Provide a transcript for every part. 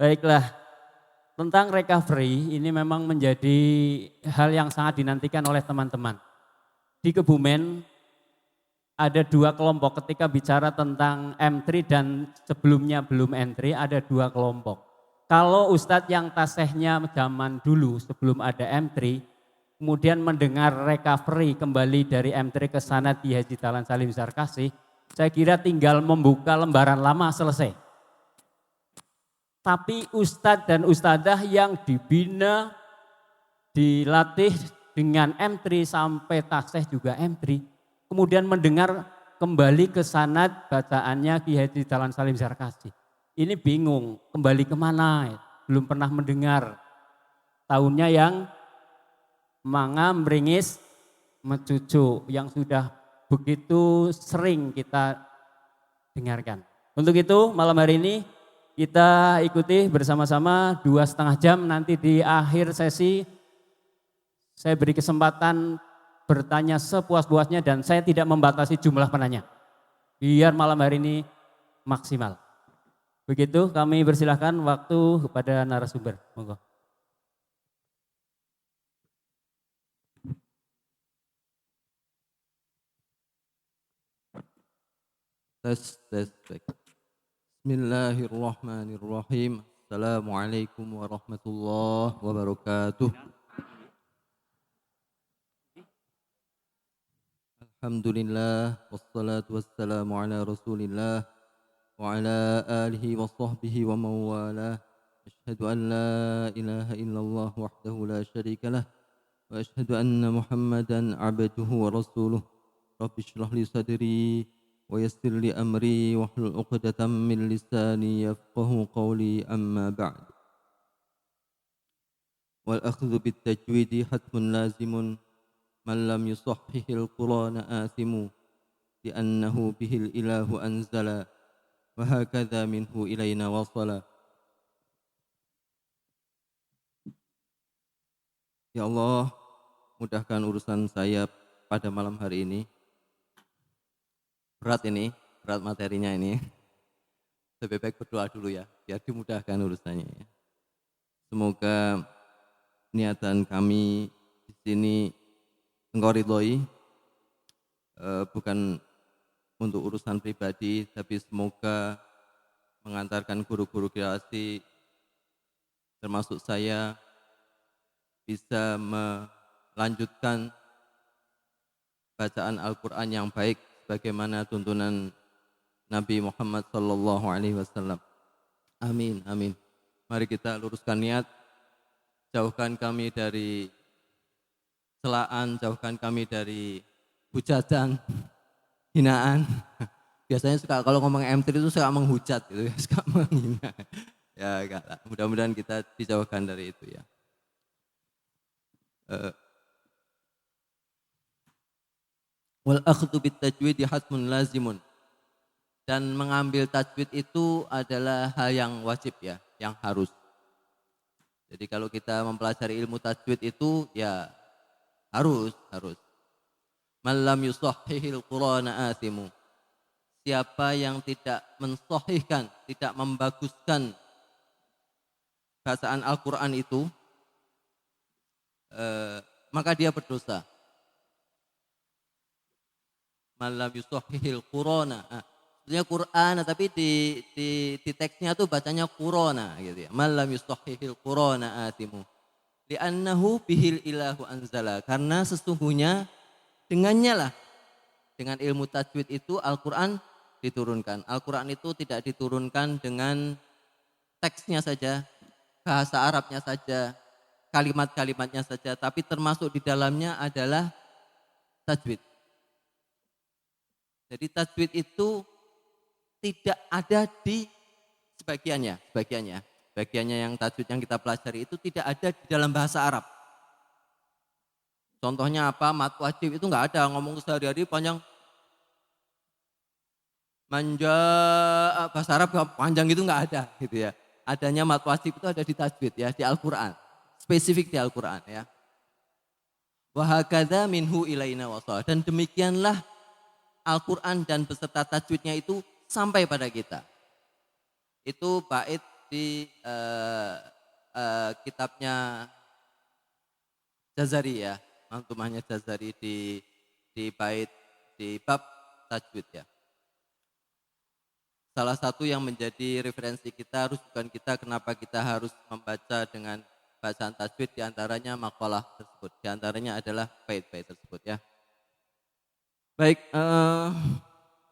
Baiklah, tentang recovery ini memang menjadi hal yang sangat dinantikan oleh teman-teman. Di Kebumen ada dua kelompok ketika bicara tentang M3 dan sebelumnya belum M3 ada dua kelompok. Kalau Ustadz yang tasehnya zaman dulu sebelum ada M3, kemudian mendengar recovery kembali dari M3 ke sana di Haji Dahlan Salim Zarkasih, saya kira tinggal membuka lembaran lama selesai. Tapi ustadz dan ustadzah yang dibina, dilatih dengan M3 sampai takseh juga M3. Kemudian mendengar kembali ke sanad bacaannya Ki Haji Dahlan Salim Zarkasih. Ini bingung, kembali kemana? Belum pernah mendengar. Tahunnya yang manga meringis mecucu yang sudah begitu sering kita dengarkan. Untuk itu malam hari ini kita ikuti bersama-sama 2,5 jam, nanti di akhir sesi saya beri kesempatan bertanya sepuas-puasnya dan saya tidak membatasi jumlah penanya. Biar malam hari ini maksimal. Begitu kami persilahkan waktu kepada narasumber. Monggo. Tes. Bismillahirrahmanirrahim. Assalamualaikum warahmatullahi wabarakatuh. Alhamdulillah wassalatu wassalamu ala Rasulillah wa ala alihi wa sahbihi wa mawalah. Asyhadu an la ilaha illallah wahdahu la syarika lah wa asyhadu anna Muhammadan abduhu wa rasuluh. Rabbi shrah li sadri wa yassir li amri wahlul 'uqdatam min lisani yafqahu qawli, amma ba'd. Wal akhdhu bit tajwidi hatmun lazimun man lam yusahhihil Qur'ana athimu li'annahu bihil ilahu anzala wa hakadha minhu ilaina wasala. Ya Allah, mudahkan urusan saya pada malam hari ini. Berat materinya ini. Lebih baik berdoa dulu ya, biar dimudahkan urusannya ya. Semoga niatan kami di sini Engkau ridhoi, bukan untuk urusan pribadi, tapi semoga mengantarkan guru-guru kreasi termasuk saya bisa melanjutkan bacaan Al-Quran yang baik bagaimana tuntunan Nabi Muhammad sallallahu alaihi wasallam. Amin, amin. Mari kita luruskan niat, jauhkan kami dari celaan, jauhkan kami dari hujatan, hinaan. Biasanya suka kalau ngomong M3 itu suka menghujat gitu, suka menghina. Ya enggak lah, mudah-mudahan kita dijauhkan dari itu ya. Wal akhdhu bit tajwid hatmun lazimun. Dan mengambil tajwid itu adalah hal yang wajib ya, yang harus. Jadi kalau kita mempelajari ilmu tajwid itu ya harus. Man lam yusahhihil Qur'ana athimu. Siapa yang tidak mensahihkan, tidak membaguskan bacaan Al-Quran itu, maka dia berdosa. Man lam yusahhihil Qur'ana. Sebenarnya Quran, tapi di teksnya tuh bacanya Qur'ana gitu ya. Man lam yusahhihil Qur'ana athimu. Li'annahu bihil ilahu anzala. Karena sesungguhnya dengannya lah, dengan ilmu tajwid itu Al-Quran diturunkan. Al-Quran itu tidak diturunkan dengan teksnya saja, bahasa Arabnya saja, kalimat-kalimatnya saja, tapi termasuk di dalamnya adalah tajwid. Jadi tajwid itu tidak ada di sebagiannya yang tajwid yang kita pelajari itu tidak ada di dalam bahasa Arab. Contohnya apa? Mat wajib itu enggak ada, ngomong sehari-hari panjang. Manja bahasa Arab panjang itu enggak ada gitu ya. Adanya mat wajib itu ada di tajwid ya, di Al-Qur'an. Spesifik di Al-Qur'an ya. Wa hakadha minhu ilaina wasal. Dan demikianlah Al-Quran dan beserta tajwidnya itu sampai pada kita. Itu bait mengikuti kitabnya Jazari ya, mantumahnya Jazari di bait di bab tajwid ya. Salah satu yang menjadi referensi kita, rujukan kita kenapa kita harus membaca dengan bacaan tajwid, diantaranya makalah tersebut, diantaranya adalah bait-bait tersebut ya. Baik,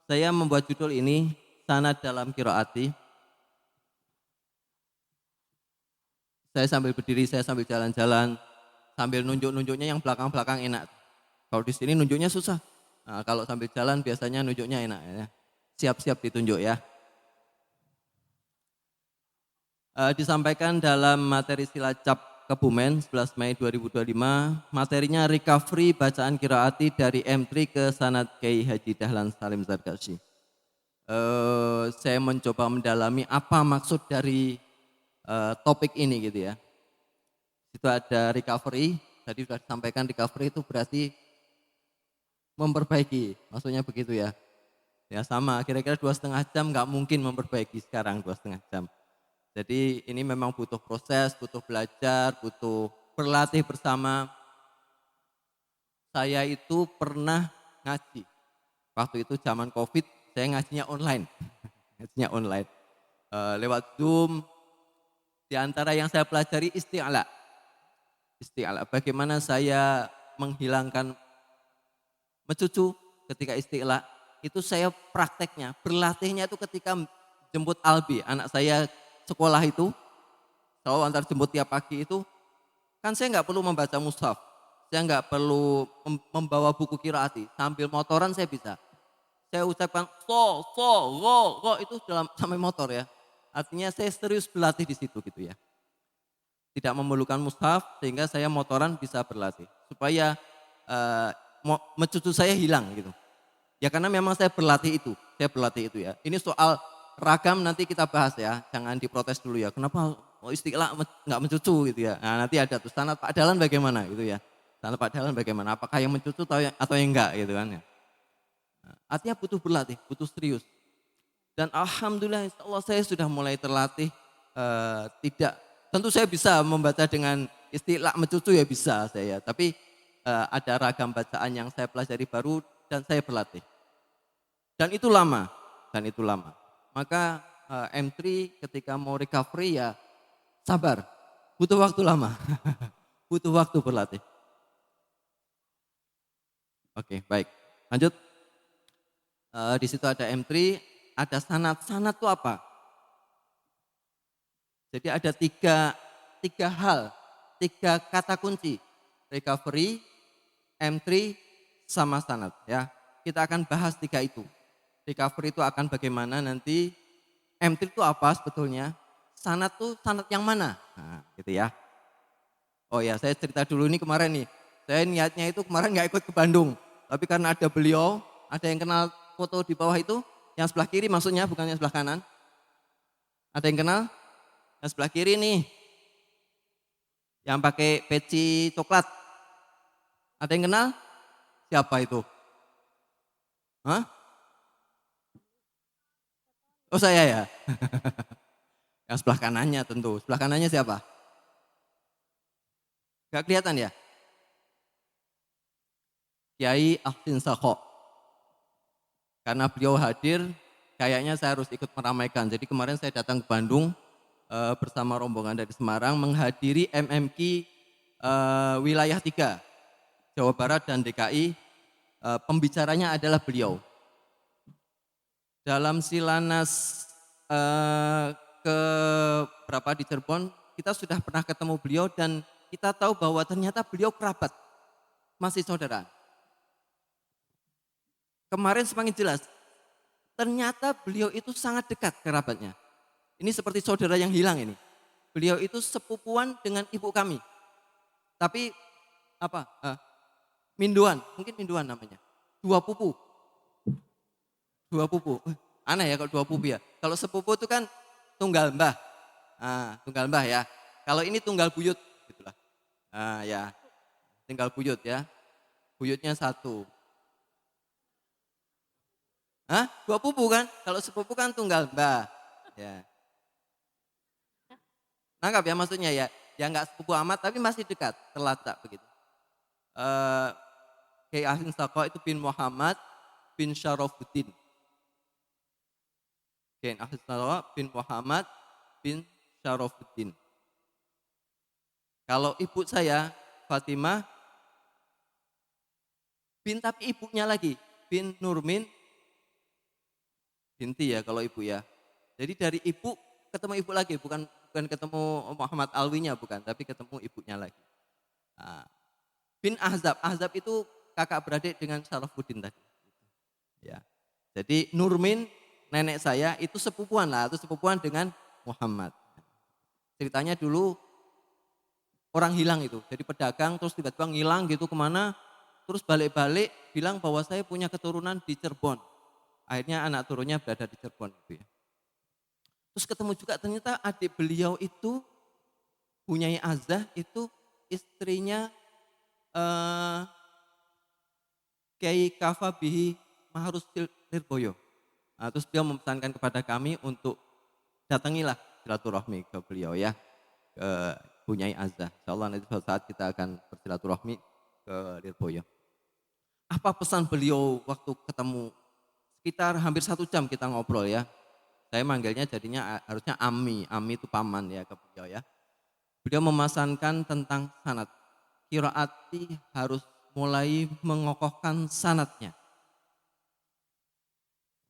saya membuat judul ini sanad dalam qiraati. Saya sambil berdiri, saya sambil jalan-jalan, sambil nunjuk-nunjuknya yang belakang-belakang enak. Kalau di sini nunjuknya susah. Nah, kalau sambil jalan biasanya nunjuknya enak ya. Siap-siap ditunjuk ya. Disampaikan dalam materi Silacap Kebumen 11 Mei 2025, materinya recovery bacaan qiraati dari M3 ke sanad Kiai Haji Dahlan Salim Zarkashi. Saya mencoba mendalami apa maksud dari topik ini gitu ya. Itu ada recovery, tadi sudah disampaikan recovery itu berarti memperbaiki, maksudnya begitu ya. Ya sama, kira-kira 2,5 jam nggak mungkin memperbaiki sekarang 2,5 jam. Jadi ini memang butuh proses, butuh belajar, butuh berlatih bersama. Saya itu pernah ngaji. Waktu itu zaman COVID, saya ngajinya online. Ngajinya online. Lewat Zoom. Di antara yang saya pelajari isti'ala. Isti'ala, bagaimana saya menghilangkan mencucu ketika isti'la. Itu saya prakteknya, berlatihnya itu ketika jemput Albi, anak saya sekolah itu, selalu antar jemput tiap pagi itu, kan saya nggak perlu membaca mushaf, saya nggak perlu membawa buku qiraati, sambil motoran saya bisa. Saya ucapkan ro, itu dalam sampai motor ya. Artinya saya serius berlatih di situ gitu ya. Tidak memerlukan mushaf sehingga saya motoran bisa berlatih. Supaya mencucu saya hilang gitu. Ya karena memang saya berlatih itu ya. Ini soal ragam nanti kita bahas ya, jangan diprotes dulu ya. Kenapa istiqlal nggak mencucu gitu ya? Nah nanti ada tuh sanad Pak Dahlan bagaimana gitu ya. Sanad Pak Dahlan bagaimana? Apakah yang mencucu atau yang enggak gitu kan ya? Nah, artinya butuh berlatih, butuh serius. Dan alhamdulillah insya Allah saya sudah mulai terlatih. Tidak, tentu saya bisa membaca dengan istilah mencucu ya bisa saya. Tapi ada ragam bacaan yang saya pelajari baru dan saya berlatih. Dan itu lama. Maka M3 ketika mau recovery ya sabar. Butuh waktu lama. Butuh waktu berlatih. Oke, baik. Lanjut. Di situ ada M3, ada sanad. Sanad itu apa? Jadi ada tiga hal, 3 kata kunci. Recovery, M3, sama sanad ya. Kita akan bahas 3 itu. Recovery itu akan bagaimana nanti, M3 itu apa sebetulnya, sanad itu sanad yang mana? Nah, gitu ya. Oh ya, saya cerita dulu ini kemarin nih. Saya niatnya itu kemarin nggak ikut ke Bandung, tapi karena ada beliau, ada yang kenal foto di bawah itu, yang sebelah kiri maksudnya bukan yang sebelah kanan. Ada yang kenal? Yang sebelah kiri nih, yang pakai peci coklat. Ada yang kenal? Siapa itu? Hah? Oh saya ya. Yang sebelah kanannya tentu. Sebelah kanannya siapa? Gak kelihatan ya? Kiai Ahsin Sakho. Karena beliau hadir, kayaknya saya harus ikut meramaikan. Jadi kemarin saya datang ke Bandung bersama rombongan dari Semarang menghadiri MMQ wilayah 3, Jawa Barat dan DKI. Pembicaranya adalah beliau. Dalam Silanas ke berapa di Cirebon, kita sudah pernah ketemu beliau dan kita tahu bahwa ternyata beliau kerabat, masih saudara. Kemarin semakin jelas, ternyata beliau itu sangat dekat kerabatnya. Ini seperti saudara yang hilang ini. Beliau itu sepupuan dengan ibu kami. Tapi apa? Minduan, mungkin minduan namanya. 2 pupu. 2 pupu. Aneh ya kalau 2 pupu ya. Kalau sepupu itu kan tunggal mbah. Tunggal mbah ya. Kalau ini tunggal buyut gitulah. Ya. Tinggal buyut ya. Buyutnya 1. 2 pupu kan? Kalau sepupu kan tunggal mbah. Ya. Nangkap ya maksudnya ya. Ya nggak sepupu amat tapi masih dekat, terlacak begitu. Kiai Hasim Saqo itu bin Muhammad bin Syarafuddin. Kiai Hasim Saqo bin Muhammad bin Syarafuddin. Kalau ibu saya Fatimah bin tapi ibunya lagi bin Nurmin binti ya kalau ibu ya. Jadi dari ibu ketemu ibu lagi, bukan ketemu Muhammad Alwinya bukan, tapi ketemu ibunya lagi. Nah, bin Ahzab, Ahzab itu kakak beradik dengan Syarafuddin tadi. Ya. Jadi Nurmin nenek saya itu sepupuan lah, itu sepupuan dengan Muhammad. Ceritanya dulu orang hilang itu, jadi pedagang terus tiba-tiba ngilang gitu kemana, terus balik-balik bilang bahwa saya punya keturunan di Cirebon. Akhirnya anak turunnya berada di Cirebon gitu ya. Terus ketemu juga ternyata adik beliau itu, Bunyai Azah itu istrinya Kiai Kafa Bihi Maharus Lirboyo. Nah, terus beliau memesankan kepada kami untuk datangilah silaturahmi ke beliau ya, ke Bunyai Azah. Insyaallah nanti suatu saat kita akan bersilaturahmi ke Lirboyo. Apa pesan beliau waktu ketemu? Sekitar hampir 1 jam kita ngobrol ya. Saya manggilnya jadinya harusnya Ami itu paman ya ke beliau ya. Beliau memesankan tentang sanad. Qiraati harus mulai mengokohkan sanadnya.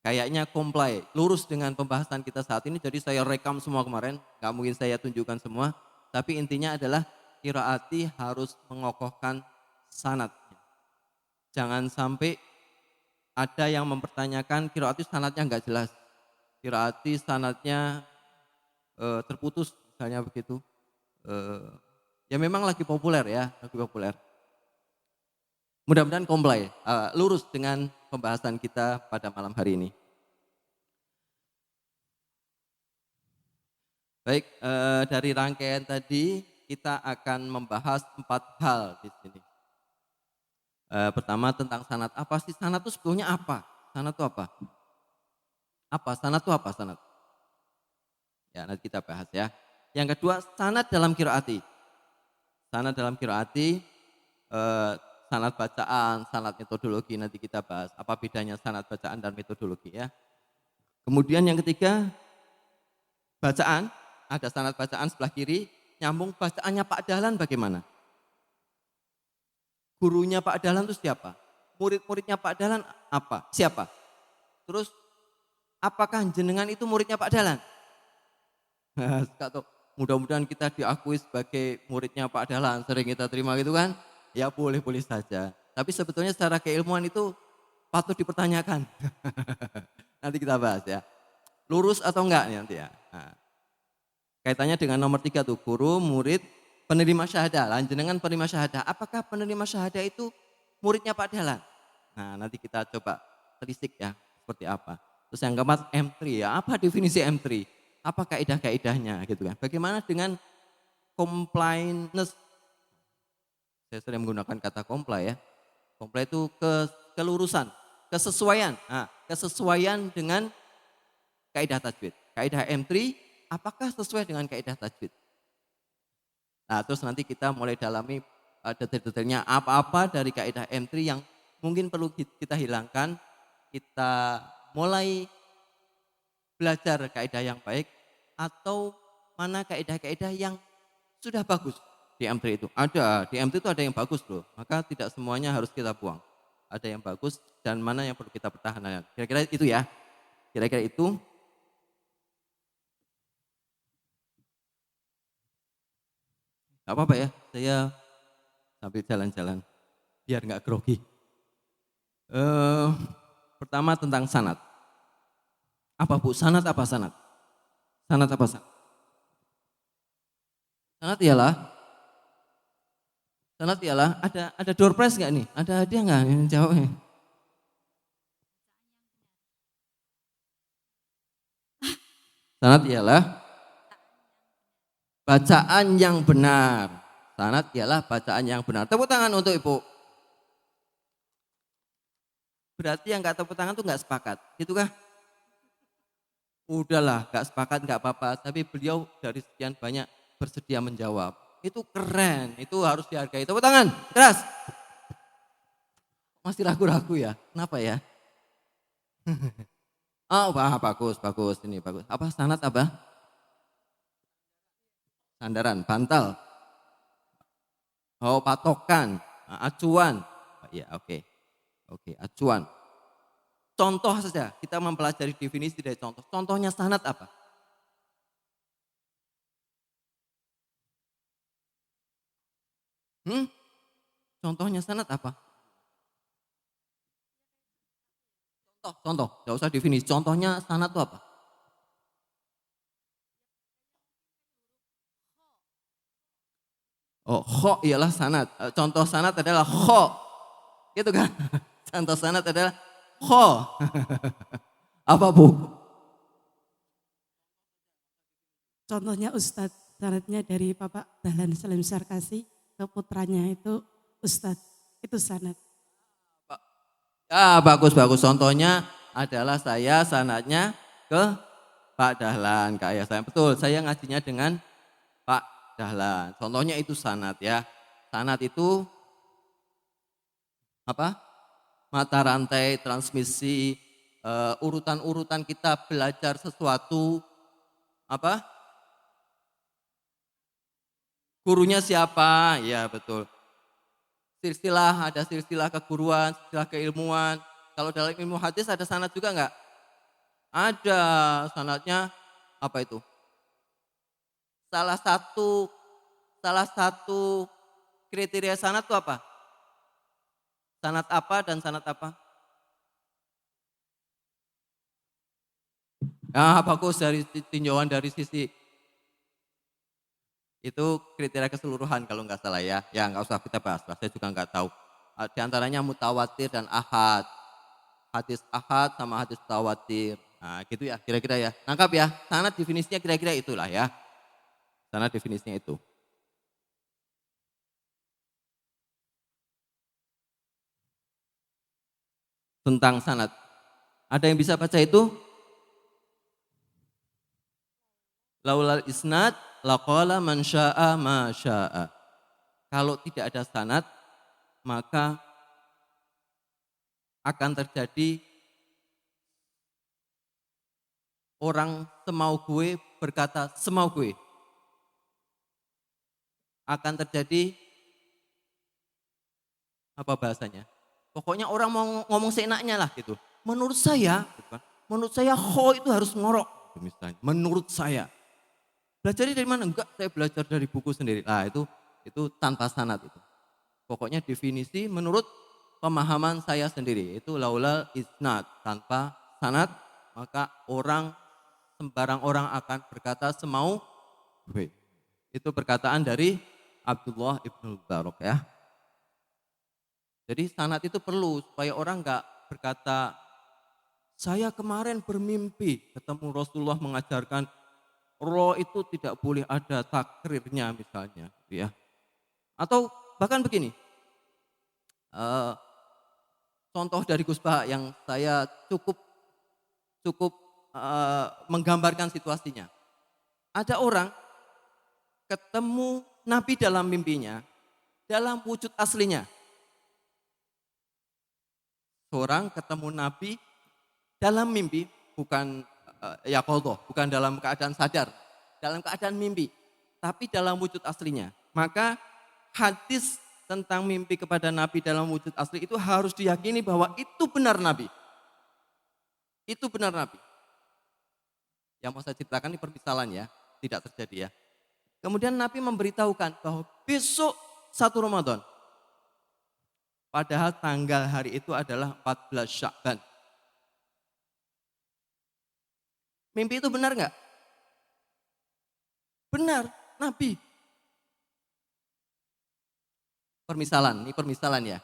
Kayaknya comply, lurus dengan pembahasan kita saat ini. Jadi saya rekam semua kemarin, gak mungkin saya tunjukkan semua. Tapi intinya adalah qiraati harus mengokohkan sanadnya. Jangan sampai ada yang mempertanyakan qiraati sanadnya gak jelas. Qiraati sanadnya terputus misalnya begitu. Ya memang lagi populer ya, lagi populer. Mudah-mudahan comply, lurus dengan pembahasan kita pada malam hari ini. Baik, dari rangkaian tadi kita akan membahas 4 hal di sini. Pertama tentang sanad. Apa sih sanad itu sebetulnya apa? Sanad itu apa? Sanad itu apa sanad? Ya nanti kita bahas ya. Yang kedua sanad dalam qiraati. Sanad dalam qiraati, sanad bacaan, sanad metodologi nanti kita bahas. Apa bedanya sanad bacaan dan metodologi ya. Kemudian yang ketiga bacaan, ada sanad bacaan sebelah kiri, nyambung bacaannya Pak Dahlan bagaimana? Gurunya Pak Dahlan itu siapa? Murid-muridnya Pak Dahlan apa? Siapa? Terus apakah jenengan itu muridnya Pak Dahlan? Mudah-mudahan kita diakui sebagai muridnya Pak Dahlan, sering kita terima gitu kan? Ya boleh-boleh saja. Tapi sebetulnya secara keilmuan itu patut dipertanyakan. Nanti kita bahas ya. Lurus atau enggak nanti ya. Nah, kaitannya dengan nomor 3 tuh, guru, murid, penerima syahadah. Jenengan penerima syahadah. Apakah penerima syahadah itu muridnya Pak Dahlan? Nah nanti kita coba telisik ya seperti apa. Terus yang keempat M3 ya. Apa definisi M3? Apa kaidah-kaidahnya gitu kan. Bagaimana dengan compliance? Saya sering menggunakan kata comply ya. Comply itu kelurusan, kesesuaian. Nah, kesesuaian dengan kaidah tajwid. Kaidah M3 apakah sesuai dengan kaidah tajwid? Nah, terus nanti kita mulai dalami detail-detailnya apa-apa dari kaidah M3 yang mungkin perlu kita hilangkan. Kita mulai belajar kaidah yang baik atau mana kaidah-kaidah yang sudah bagus. Di M3 itu ada, di M3 itu ada yang bagus loh, maka tidak semuanya harus kita buang. Ada yang bagus dan mana yang perlu kita pertahankan. Kira-kira itu ya, kira-kira itu. Gak apa-apa ya, saya sambil jalan-jalan biar gak grogi. Pertama tentang sanad. Apa Bu, sanad apa sanad? Sanad apa sanad? Sanad ialah ada door prize nggak nih? Ada hadiah nggak yang jawabnya? Sanad ialah bacaan yang benar. Sanad ialah bacaan yang benar. Tepuk tangan untuk Ibu. Berarti yang nggak tepuk tangan tuh nggak sepakat, gitu kah? Udahlah, nggak sepakat nggak apa-apa. Tapi beliau dari sekian banyak bersedia menjawab. Itu keren, itu harus dihargai. Tepuk tangan, keras. Masih ragu-ragu ya, kenapa ya? Oh, wah, bagus, bagus, ini bagus. Apa sanad apa? Sandaran, bantal. Oh, patokan, acuan. Oh, iya, oke. Oke, acuan. Contoh saja, kita mempelajari definisi dari contoh. Contohnya sanad apa? Hmm? Contohnya sanad apa? Contoh, gak usah definisi. Contohnya sanad itu apa? Oh, kho ialah sanad. Contoh sanad adalah kho. Gitu kan? Contoh sanad adalah kho. Apa Bu? Contohnya Ustadz, sanadnya dari Bapak Dahlan Salim Sarkasi ke putranya itu Ustadz, itu sanad. Ya, bagus-bagus. Contohnya adalah saya sanadnya ke Pak Dahlan, ke ayah saya. Betul, saya ngajinya dengan Pak Dahlan. Contohnya itu sanad ya. Sanad itu apa? Mata rantai transmisi, urutan-urutan kita belajar sesuatu, apa? Gurunya siapa? Ya betul. Silsilah, ada silsilah keguruan, silsilah keilmuan. Kalau dalam ilmu hadis ada sanad juga enggak? Ada, sanadnya apa itu? Salah satu salah satu kriteria sanad itu apa? Sanad apa dan sanad apa? Ah, bagus dari tinjauan dari sisi itu kriteria keseluruhan kalau nggak salah ya. Ya nggak usah kita bahas lah, saya juga nggak tahu. Di antaranya mutawatir dan ahad. Hadis ahad sama hadis mutawatir. Nah gitu ya kira-kira ya. Nangkap ya, sanad definisinya kira-kira itulah ya. Sanad definisinya itu. Tentang sanad. Ada yang bisa baca itu? Laulal isnad laqala man syaa ma syaa. Kalau tidak ada sanad, maka akan terjadi orang semau gue berkata semau gue. Akan terjadi apa bahasanya? Pokoknya orang mau ngomong seenaknya lah gitu. Menurut saya, gitu kan, menurut saya kho itu harus ngorok. Misalnya, menurut saya. Belajarnya dari mana? Enggak, saya belajar dari buku sendiri. Nah itu tanpa sanad itu. Pokoknya definisi menurut pemahaman saya sendiri. Itu laulal isnad. Tanpa sanad maka sembarang orang akan berkata semau gue. Itu perkataan dari Abdullah ibn Barak ya. Jadi sanad itu perlu supaya orang enggak berkata saya kemarin bermimpi ketemu Rasulullah mengajarkan roh itu tidak boleh ada takrirnya misalnya, gitu ya. Atau bahkan begini, contoh dari Gus Bah yang saya cukup menggambarkan situasinya. Ada orang ketemu Nabi dalam mimpinya, dalam wujud aslinya. Seorang ketemu Nabi dalam mimpi, bukan yaqadhah, bukan dalam keadaan sadar, dalam keadaan mimpi, tapi dalam wujud aslinya. Maka hadis tentang mimpi kepada Nabi dalam wujud asli itu harus diyakini bahwa itu benar Nabi. Itu benar Nabi. Yang mau saya ceritakan ini permisalan ya, tidak terjadi ya. Kemudian Nabi memberitahukan bahwa besok 1 Ramadan. Padahal tanggal hari itu adalah 14 Sya'ban. Mimpi itu benar nggak? Benar, Nabi. Ini permisalan ya.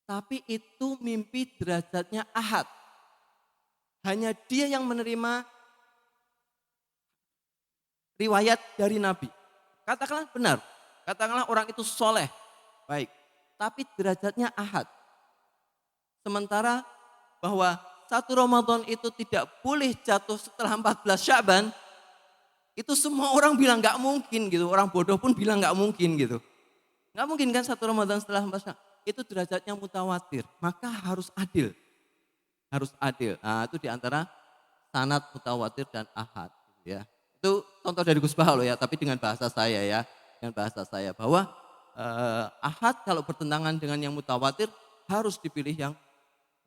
Tapi itu mimpi derajatnya ahad. Hanya dia yang menerima riwayat dari Nabi. Katakanlah benar, katakanlah orang itu soleh, baik. Tapi derajatnya ahad. Sementara bahwa 1 Ramadan itu tidak boleh jatuh setelah 14 Sya'ban, Itu semua orang bilang nggak mungkin gitu. Orang bodoh pun bilang nggak mungkin gitu. Nggak mungkin kan satu Ramadan setelah membaca. Itu derajatnya mutawatir. Maka harus adil. Harus adil. Nah itu diantara sanad, mutawatir, dan ahad. Gitu ya. Itu contoh dari Gus Baha loh ya. Tapi dengan bahasa saya ya. Dengan bahasa saya bahwa ahad kalau bertentangan dengan yang mutawatir harus dipilih yang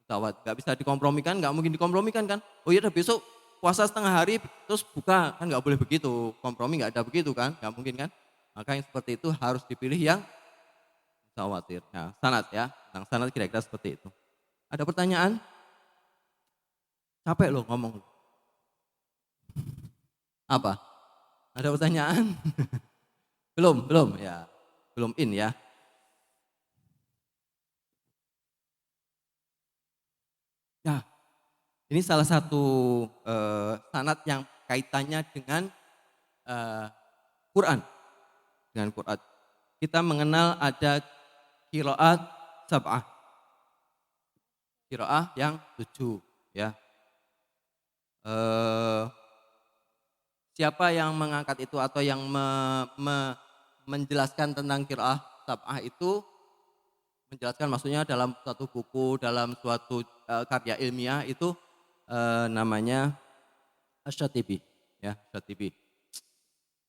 mutawatir. Gak bisa dikompromikan, gak mungkin dikompromikan kan. Oh iya besok puasa setengah hari terus buka, kan gak boleh begitu. Kompromi gak ada begitu kan, gak mungkin kan. Maka yang seperti itu harus dipilih yang mutawatir. Nah sanad ya, tentang sanad kira-kira seperti itu. Ada pertanyaan? Capek loh ngomong. Apa? Ada pertanyaan? Belum ya. Belum in ya. Nah, ini salah satu sanad yang kaitannya dengan Quran. Dengan Quran. Kita mengenal ada qiraat sab'ah. Qiraah yang 7 ya. Siapa yang mengangkat itu atau yang menjelaskan tentang qiraah sab'ah itu, menjelaskan maksudnya dalam suatu buku, dalam suatu karya ilmiah itu namanya Asy-Syatibi ya, Syatibi.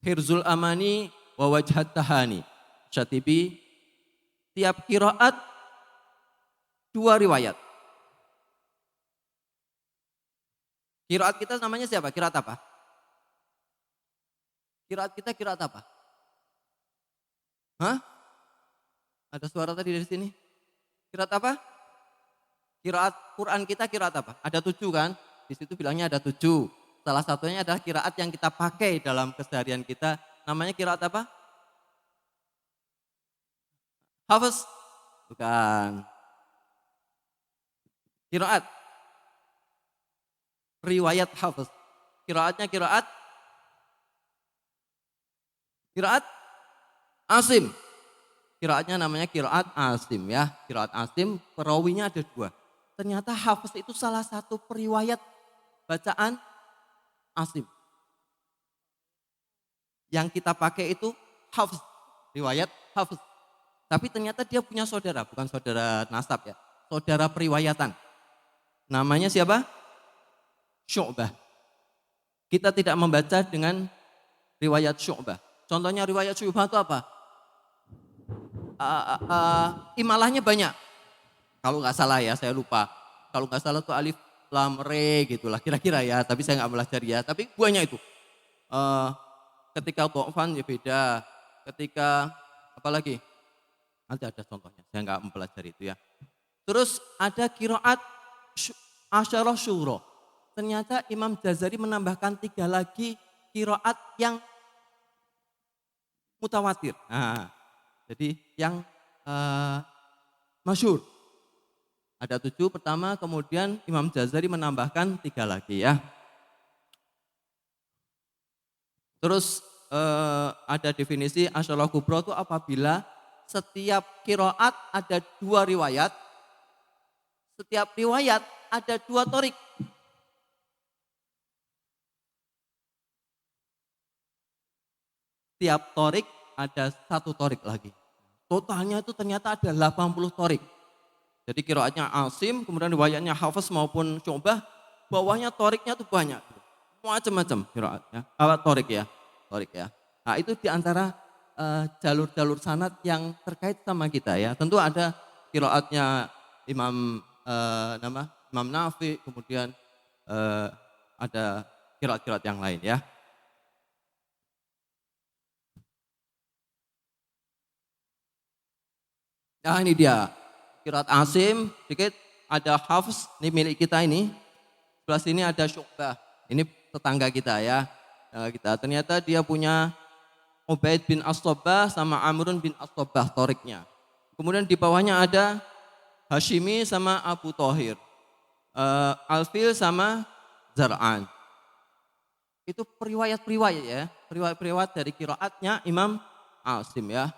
Hirzul amani wa wajhat tahani. Syatibi, tiap qiraat 2 riwayat. Qiraat kita namanya siapa? Qiraat apa? Qiraat kita qiraat apa? Hah? Ada suara tadi dari sini? Qiraat apa? Qiraat Quran kita qiraat apa? Ada 7 kan? Di situ bilangnya ada 7. Salah satunya adalah qiraat yang kita pakai dalam keseharian kita. Namanya qiraat apa? Hafs? Bukan. Qiraat. Riwayat Hafs. Qiraatnya qiraat Asim. Qiraatnya namanya qiraat Asim ya. Qiraat Asim, perawinya ada 2. Ternyata Hafs itu salah satu periwayat bacaan Asim. Yang kita pakai itu Hafs, riwayat Hafs. Tapi ternyata dia punya saudara, bukan saudara nasab ya. Saudara periwayatan. Namanya siapa? Syu'bah. Kita tidak membaca dengan riwayat Syu'bah. Contohnya riwayat Syu'bah itu apa? Imalahnya banyak. Kalau nggak salah ya, saya lupa. Kalau nggak salah itu alif, lam, re gitulah kira-kira ya. Tapi saya nggak belajar ya. Tapi banyak itu. Ketika dhofan ya beda. Ketika apa lagi? Nanti ada contohnya. Saya nggak mempelajari itu ya. Terus ada qiraat asyarah syuro. Ternyata Imam Jazari menambahkan 3 lagi qiraat yang mutawatir. Nah, jadi yang masyhur. Ada 7 pertama, kemudian Imam Jazari menambahkan 3 lagi ya. Terus ada definisi asyarah kubro itu apabila setiap qiraat ada 2 riwayat, setiap riwayat ada 2 torik. Tiap torik ada 1 torik lagi. Totalnya itu ternyata ada 80 torik. Jadi qiraatnya Asim, kemudian riwayatnya Hafs maupun Syu'bah, bawahnya toriknya tuh banyak. Macam-macam qiraatnya. Torik ya. Torik ya. Nah itu diantara jalur-jalur sanad yang terkait sama kita ya. Tentu ada qiraatnya Imam Nafi, kemudian ada qiraat-qiraat yang lain ya. Nah ini dia, qiraat Asim, sedikit ada Hafs, ini milik kita ini. Sebelah sini ada Syu'bah, ini tetangga kita ya. Ternyata dia punya Ubaid bin As-Sabbah sama Amrun bin As-Sabbah toriknya. Kemudian di bawahnya ada Hashimi sama Abu Thohir. Alfil sama Zar'an. Itu periwayat-periwayat ya, periwayat-periwayat dari qiraatnya Imam Asim ya.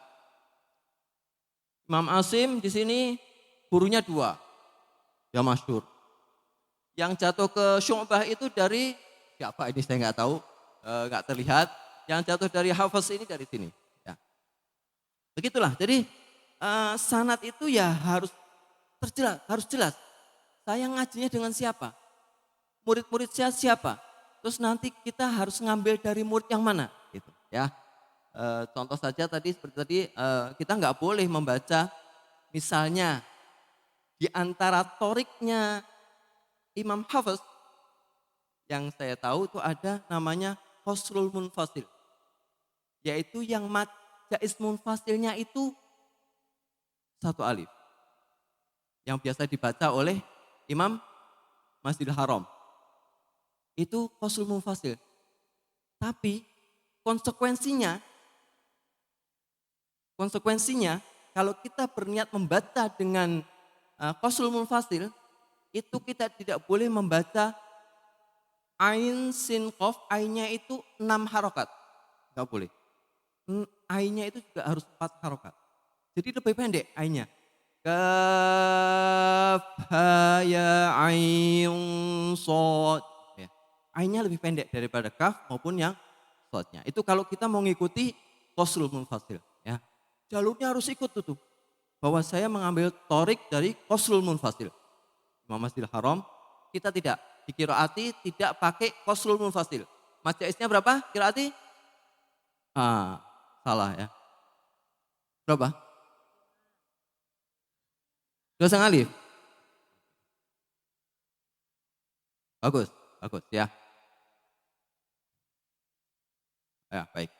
Imam Asim di sini gurunya 2, ya masyhur. Yang jatuh ke Syu'bah itu dari siapa ini saya nggak tahu. nggak terlihat. Yang jatuh dari hafaz ini dari sini. Ya. Begitulah. Jadi sanad itu ya harus jelas. Saya ngajinya dengan siapa? Murid-murid saya siapa? Terus nanti kita harus ngambil dari murid yang mana? Gitu, ya. Contoh saja tadi seperti tadi kita nggak boleh membaca misalnya di antara toriknya Imam Hafiz yang saya tahu itu ada namanya Qasrul Munfasil. Yaitu yang jaiz munfasilnya itu satu alif. Yang biasa dibaca oleh Imam Masjidil Haram. Itu Qasrul Munfasil. Tapi konsekuensinya kalau kita berniat membaca dengan Qasrul Munfasil, itu kita tidak boleh membaca ain, sin, qaf, ainnya itu 6 harokat. Enggak boleh. Ainnya itu juga harus 4 harokat. Jadi lebih pendek ainnya. Kaf, ha, ya, ain, sod. Ya. Ainnya lebih pendek daripada kaf maupun yang sodnya. Itu kalau kita mau ngikuti Qasrul Munfasil. Ya. Jalurnya harus ikut tuh. Bahwa saya mengambil torik dari Qasrul Munfasil. Imam Masjidil Haram, kita tidak. Di qiraati tidak pakai Qasrul Munfasil. Mas jaiznya berapa qiraati? Salah ya. Berapa? 2,5 alif. Bagus ya. Ya, baik.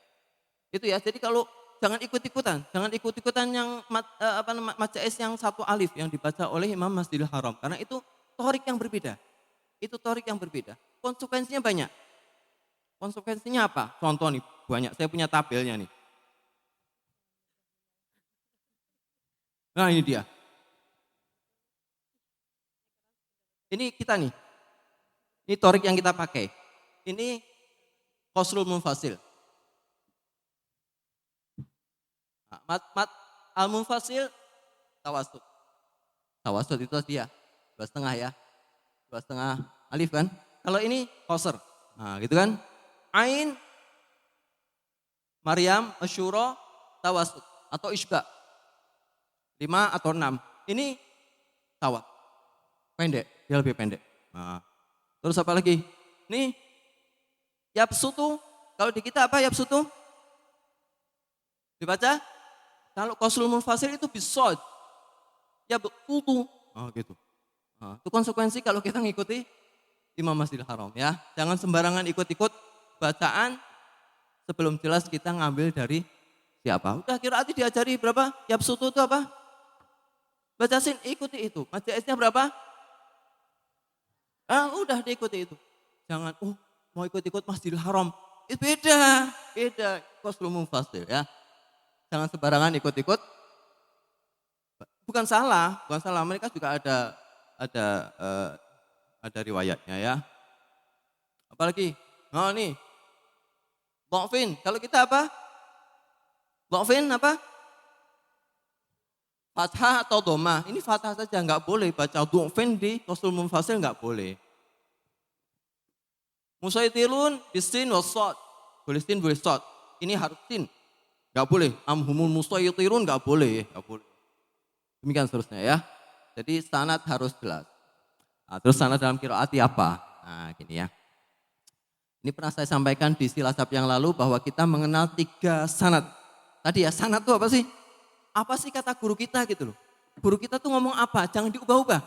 Itu ya, jadi kalau jangan ikut-ikutan yang mad jaiz yang 1 alif yang dibaca oleh Imam Masjidil Haram. Karena itu torik yang berbeda. Konsekuensinya banyak. Konsekuensinya apa? Contoh nih, banyak. Saya punya tabelnya nih. Nah ini dia. Ini kita nih. Ini torik yang kita pakai. Ini Qasrul Munfasil. Mat al-munfasil tawasud. Tawasud itu dia 2,5 ya. 2,5 alif kan. Kalau ini qasr. Nah gitu kan. Ain, Maryam, Asyura, tawasud. Atau isba. 5 atau 6. Ini tawat. Pendek. Dia lebih pendek. Nah. Terus apa lagi? Ini yabsutu. Kalau di kita apa yabsutu? Dibaca? Kalau Qasrul Munfasil itu bisod. Yabsutu. Oh gitu. Nah, itu konsekuensi kalau kita ngikuti Imam Masjidil Haram ya. Jangan sembarangan ikut-ikut bacaan sebelum jelas kita ngambil dari siapa. Udah qiraati diajari berapa? Yabsutu itu apa? Baca sin, ikuti itu. Mad jaiznya berapa? Udah diikuti itu. Jangan, mau ikut-ikut Masjidil Haram. Itu beda. Qasrul Munfasil ya. Jangan sembarangan ikut-ikut. Bukan salah. Mereka juga ada riwayatnya ya. Apalagi? Nah nih. Dha'fin. Kalau kita apa? Dha'fin apa? Fathah atau dhamma. Ini fathah saja enggak boleh baca dha'fin di Qasrul Munfasil enggak boleh. Musaitirun bisin wasad. Boleh sin, boleh sad. Ini harus sin. Enggak boleh. Amhumul musaitirun enggak boleh. Demikian seterusnya ya. Jadi sanad harus jelas. Nah, terus sanad dalam qiraati apa? Nah gini ya. Ini pernah saya sampaikan di Silasab yang lalu bahwa kita mengenal 3 sanad. Tadi ya sanad itu apa sih? Apa sih kata guru kita gitu loh. Guru kita tuh ngomong apa? Jangan diubah-ubah.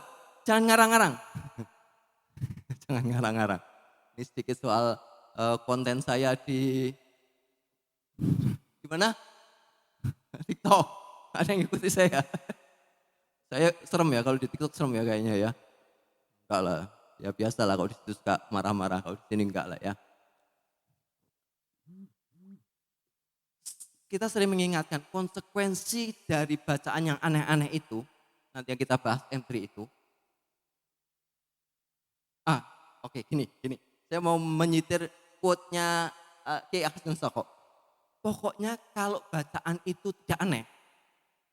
Jangan ngarang-ngarang. Jangan ngarang-ngarang. Ini sedikit soal konten saya di mana? TikTok. Ada yang ikuti saya. Saya serem ya kalau di TikTok serem ya kayaknya ya. Enggak lah. Ya biasa lah kalau di situ suka marah-marah. Kalau di sini enggak lah ya. Kita sering mengingatkan konsekuensi dari bacaan yang aneh-aneh itu. Nanti yang kita bahas entry itu. Oke, gini. Saya mau menyitir quote-nya Kiai Hasan Saqo. Pokoknya kalau bacaan itu tidak aneh.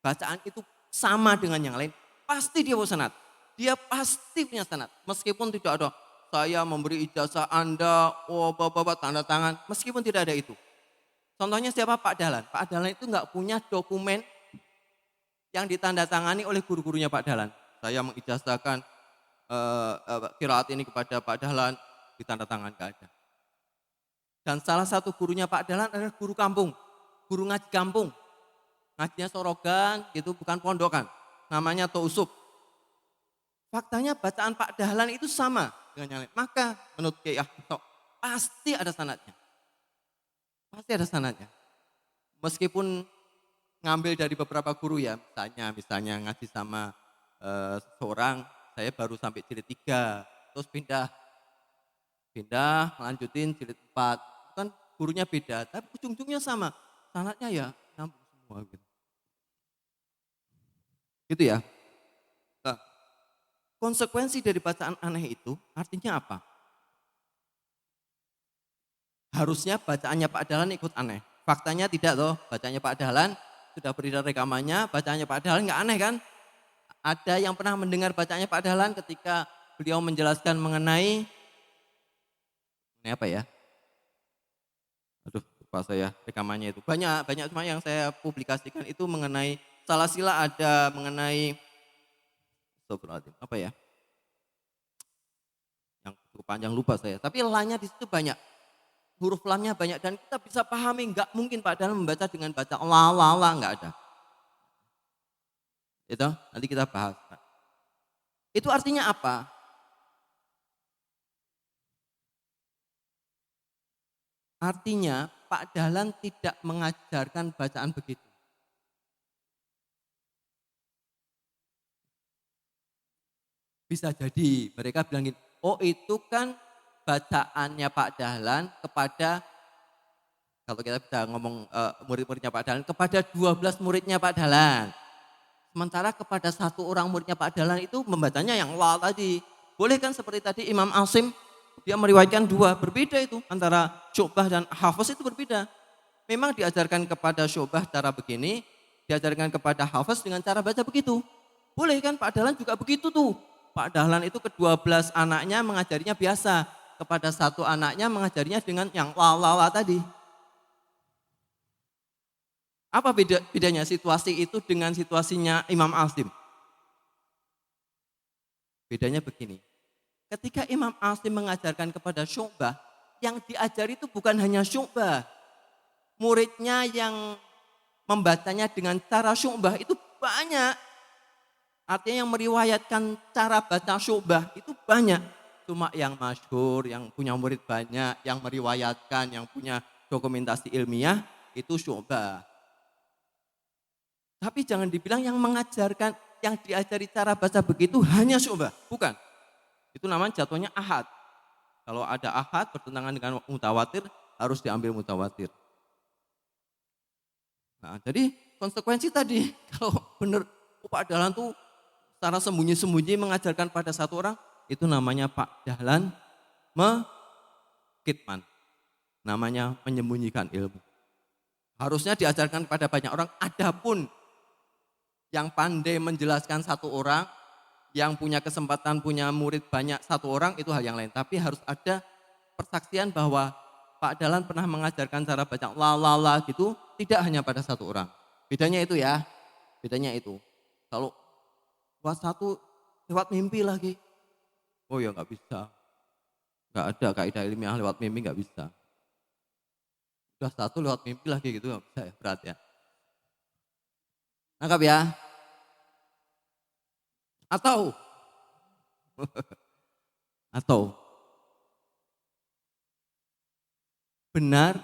Bacaan itu sama dengan yang lain. Pasti dia bawa sanad. Dia pasti punya sanad. Meskipun tidak ada saya memberi ijazah Anda, oh bapak tanda tangan, meskipun tidak ada itu. Contohnya siapa? Pak Dahlan. Pak Dahlan itu nggak punya dokumen yang ditandatangani oleh guru-gurunya Pak Dahlan. Saya mengijazahkan qiraat ini kepada Pak Dahlan, ditandatangan nggak ada. Dan salah satu gurunya Pak Dahlan adalah guru kampung, guru ngaji kampung. Ngajinya sorogan gitu, bukan pondokan. Namanya To'usub. Faktanya bacaan Pak Dahlan itu sama dengan yang lain. Maka menurut Kiai Ahmad Tok, pasti ada sanadnya. Pasti ada sanadnya. Meskipun ngambil dari beberapa guru ya, misalnya ngaji sama seseorang, saya baru sampai jilid 3, terus pindah melanjutin jilid 4. Kan gurunya beda, tapi ujung-ujungnya sama. Sanadnya ya nyambung semua gitu. Gitu ya. Nah, konsekuensi dari bacaan aneh itu artinya apa? Harusnya bacaannya Pak Dahlan ikut aneh. Faktanya tidak loh, bacaannya Pak Dahlan sudah beredar rekamannya, bacaannya Pak Dahlan nggak aneh kan? Ada yang pernah mendengar bacaannya Pak Dahlan ketika beliau menjelaskan mengenai apa ya? Aduh, lupa saya rekamannya itu. Banyak cuma yang saya publikasikan itu mengenai salah sila, ada mengenai apa ya? Yang cukup panjang lupa saya. Tapi lanya di situ banyak. Huruf lamnya banyak dan kita bisa pahami, nggak mungkin Pak Dahlan membaca dengan baca la, nggak ada. Itu nanti kita bahas. Itu artinya apa? Artinya Pak Dahlan tidak mengajarkan bacaan begitu. Bisa jadi mereka bilang gini, oh itu kan bacaannya Pak Dahlan kepada, kalau kita bisa ngomong murid-muridnya Pak Dahlan, kepada 12 muridnya Pak Dahlan. Sementara kepada satu orang muridnya Pak Dahlan itu membacanya yang la tadi. Boleh kan seperti tadi Imam Asim, dia meriwayatkan 2, berbeda itu. Antara Syu'bah dan Hafiz itu berbeda. Memang diajarkan kepada Syu'bah cara begini, diajarkan kepada Hafiz dengan cara baca begitu. Boleh kan Pak Dahlan juga begitu tuh. Pak Dahlan itu ke-12 anaknya mengajarinya biasa. Kepada satu anaknya mengajarinya dengan yang la tadi. Apa bedanya situasi itu dengan situasinya Imam Asim? Bedanya begini. Ketika Imam Asim mengajarkan kepada Syu'bah, yang diajari itu bukan hanya Syu'bah. Muridnya yang membacanya dengan cara Syu'bah itu banyak. Artinya yang meriwayatkan cara baca Syu'bah itu banyak. Cuma yang masyhur, yang punya murid banyak, yang meriwayatkan, yang punya dokumentasi ilmiah itu Syu'bah. Tapi jangan dibilang yang mengajarkan, yang diajari cara baca begitu hanya Syu'bah. Bukan. Itu namanya jatuhnya ahad. Kalau ada ahad bertentangan dengan mutawatir, harus diambil mutawatir. Nah, jadi konsekuensi tadi, kalau benar Pak Dahlan tuh secara sembunyi-sembunyi mengajarkan pada satu orang, itu namanya Pak Dahlan mengkitman. Namanya menyembunyikan ilmu. Harusnya diajarkan pada banyak orang, adapun yang pandai menjelaskan satu orang, yang punya kesempatan punya murid banyak satu orang, itu hal yang lain. Tapi harus ada persaksian bahwa Pak Dahlan pernah mengajarkan cara baca la gitu, tidak hanya pada satu orang. Bedanya itu ya, bedanya itu. Kalau buat satu lewat mimpi lagi, oh ya nggak bisa. Nggak ada kaidah ilmiah lewat mimpi, nggak bisa. Udah satu lewat mimpi lagi gitu, nggak bisa ya, berat ya. Nangkap ya? Atau benar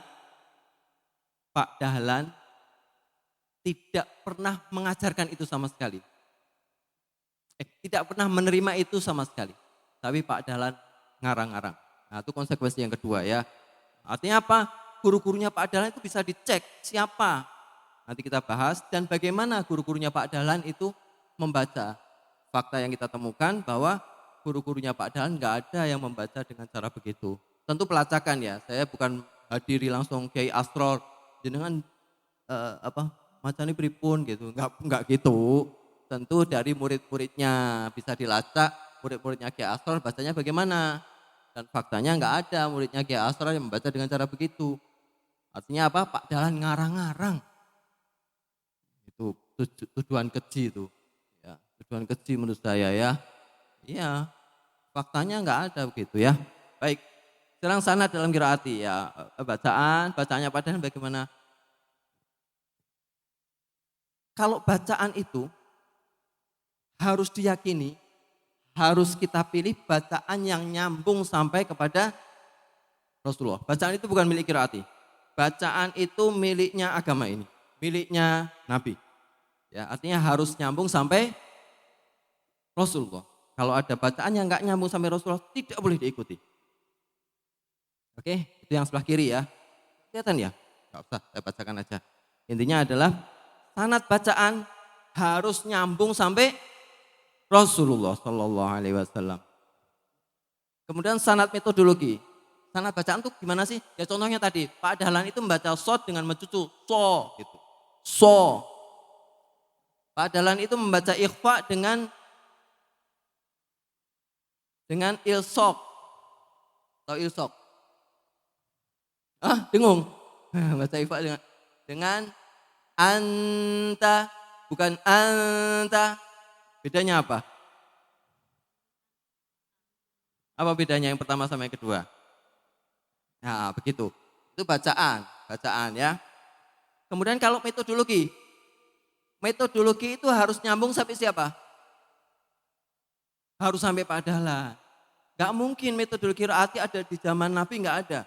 Pak Dahlan tidak pernah mengajarkan itu sama sekali. Tidak pernah menerima itu sama sekali. Tapi Pak Dahlan ngarang-ngarang. Nah itu konsekuensi yang kedua ya. Artinya apa? Guru-gurunya Pak Dahlan itu bisa dicek siapa. Nanti kita bahas dan bagaimana guru-gurunya Pak Dahlan itu membaca. Fakta yang kita temukan bahwa guru-gurunya Pak Dahlan nggak ada yang membaca dengan cara begitu. Tentu pelacakan ya. Saya bukan hadiri langsung Kiai Asror jenengan macamnya pripun gitu. Enggak gitu. Tentu dari murid-muridnya bisa dilacak, murid-muridnya Kiai Asror bacanya bagaimana. Dan faktanya nggak ada muridnya Kiai Asrar yang membaca dengan cara begitu. Artinya apa? Pak Dahlan ngarang-ngarang. Itu tuduhan keji itu. Ya, tuduhan keji menurut saya ya. Iya, faktanya nggak ada begitu ya. Baik, sekarang sanad dalam qiraati ya. Bacaannya Pak Dahlan bagaimana? Kalau bacaan itu harus diyakini, harus kita pilih bacaan yang nyambung sampai kepada Rasulullah. Bacaan itu bukan milik qiraati. Bacaan itu miliknya agama ini, miliknya Nabi. Ya, artinya harus nyambung sampai Rasulullah. Kalau ada bacaan yang nggak nyambung sampai Rasulullah, tidak boleh diikuti. Oke, itu yang sebelah kiri ya. Kelihatan ya? Nggak usah, saya bacakan aja. Intinya adalah sanad bacaan harus nyambung sampai Rasulullah Shallallahu Alaihi Wasallam. Kemudian sanad metodologi. Sanad bacaan itu gimana sih? Ya contohnya tadi, Pak Dahlan itu membaca sod dengan mencucu so gitu. So. Pak Dahlan itu membaca ikhfa dengan ilsok. Atau ilsok. Bingung. Baca ikhfa dengan anta, bukan anta. Bedanya apa? Apa bedanya yang pertama sama yang kedua? Nah, begitu. Itu bacaan ya. Kemudian kalau metodologi itu harus nyambung sampai siapa? Harus sampai Pak Dahlan. Gak mungkin metodologi qiraati ada di zaman Nabi, gak ada.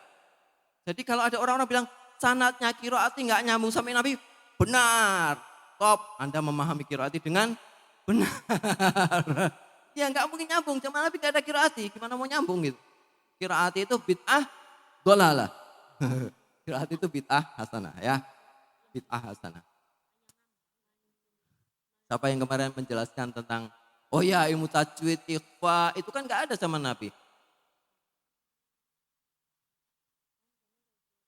Jadi kalau ada orang-orang bilang sanadnya qiraati gak nyambung sampai Nabi, benar. Top, Anda memahami qiraati dengan benar. Ya gak mungkin nyambung, zaman Nabi gak ada qiraati, gimana mau nyambung gitu. Qiraati itu bid'ah dhalalah. Qiraati itu bid'ah hasanah ya. Bid'ah hasanah. Siapa yang kemarin menjelaskan tentang oh ya ilmu tajwid, ikhfa, itu kan gak ada zaman Nabi.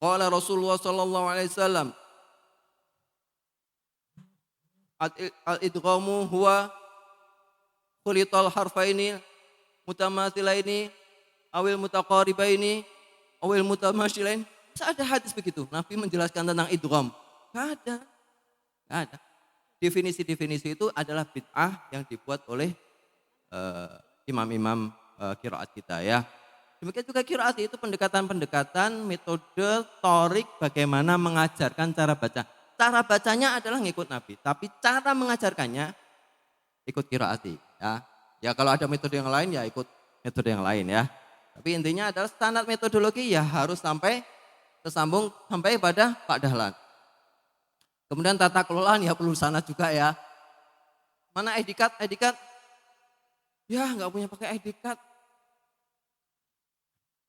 Qala Rasulullah sallallahu alaihi wasallam al-idghamu huwa khulital harfaini mutamathilaini awil mutaqaribaini awil mutamasyilain. Ada hadis begitu. Nabi menjelaskan tentang idgham. Gak ada. Definisi-definisi itu adalah bid'ah yang dibuat oleh imam-imam qiraat kita ya. Demikian juga qiraat itu pendekatan-pendekatan metode torik bagaimana mengajarkan cara baca. Cara bacanya adalah ngikut Nabi, tapi cara mengajarkannya ikut qiraati ya. Ya kalau ada metode yang lain ya ikut metode yang lain ya. Tapi intinya adalah standar metodologi ya harus sampai tersambung sampai pada Pak Dahlan. Kemudian tata kelolaan ya perlu sanad juga ya. Mana ID card? ID card? Ya nggak punya pakai ID card.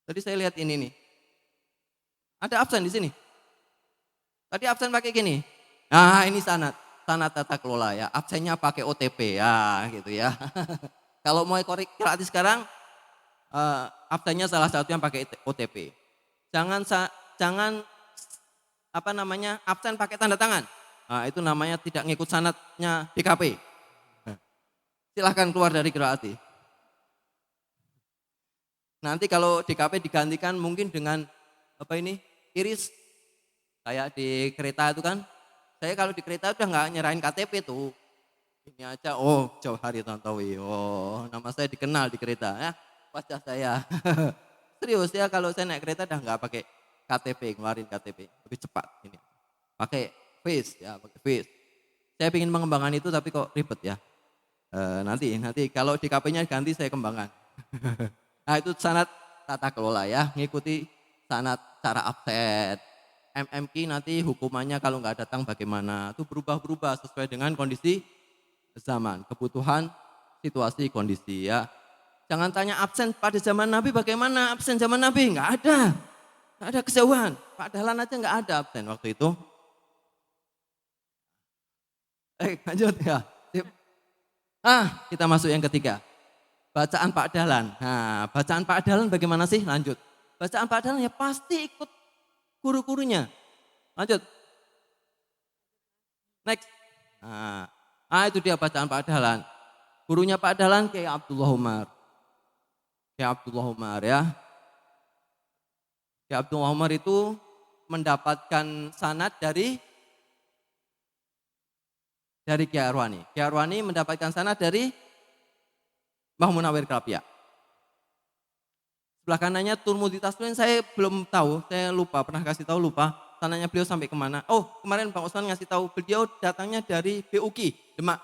Tadi saya lihat ini nih. Ada absen di sini. Tadi absen pakai gini. Nah ini sanad tata kelola ya. Absennya pakai OTP ya gitu ya. Kalau mau qiraati sekarang absennya salah satu yang pakai OTP. Jangan absen pakai tanda tangan. Nah, itu namanya tidak ngikut sanadnya DKP. Silahkan keluar dari qiraati. Nanti kalau DKP digantikan mungkin dengan iris. Kayak di kereta itu kan. Saya kalau di kereta udah nggak nyerahin KTP tuh. Ini aja, Jauh Hari Tantowi. Nama saya dikenal di kereta ya. Wajah saya. Serius ya kalau saya naik kereta udah nggak pakai KTP, ngeluarin KTP. Lebih cepat ini. Pakai face ya, pakai face. Saya ingin mengembangkan itu tapi kok ribet ya. Nanti kalau di KP-nya ganti saya kembangkan. Nah itu sanad tata kelola ya, ngikuti sanad cara absen. MMQ nanti hukumannya kalau nggak datang bagaimana? Itu berubah-berubah sesuai dengan kondisi zaman, kebutuhan, situasi, kondisi ya. Jangan tanya absen pada zaman Nabi bagaimana, absen zaman Nabi nggak ada. Nggak ada kejauhan. Pak Dahlan aja nggak ada absen waktu itu. Lanjut ya. Kita masuk yang ketiga. Bacaan Pak Dahlan. Nah, bacaan Pak Dahlan bagaimana sih? Lanjut. Bacaan Pak Dahlan ya pasti ikut guru-gurunya. Lanjut. Next. Itu dia bacaan Pak Dahlan. Gurunya Pak Dahlan kayak Abdullah Umar. Kayak Abdullah Umar ya. Kiai Abdullah Umar itu mendapatkan sanad dari Kiai Arwani. Kiai Arwani mendapatkan sanad dari Mbah Munawir Krapia. Sebelah kanannya Turmudi Taslim saya belum tahu, saya lupa, pernah kasih tahu lupa. Sanadnya beliau sampai kemana. Oh kemarin Bang Osman ngasih tahu beliau datangnya dari BUK, Demak.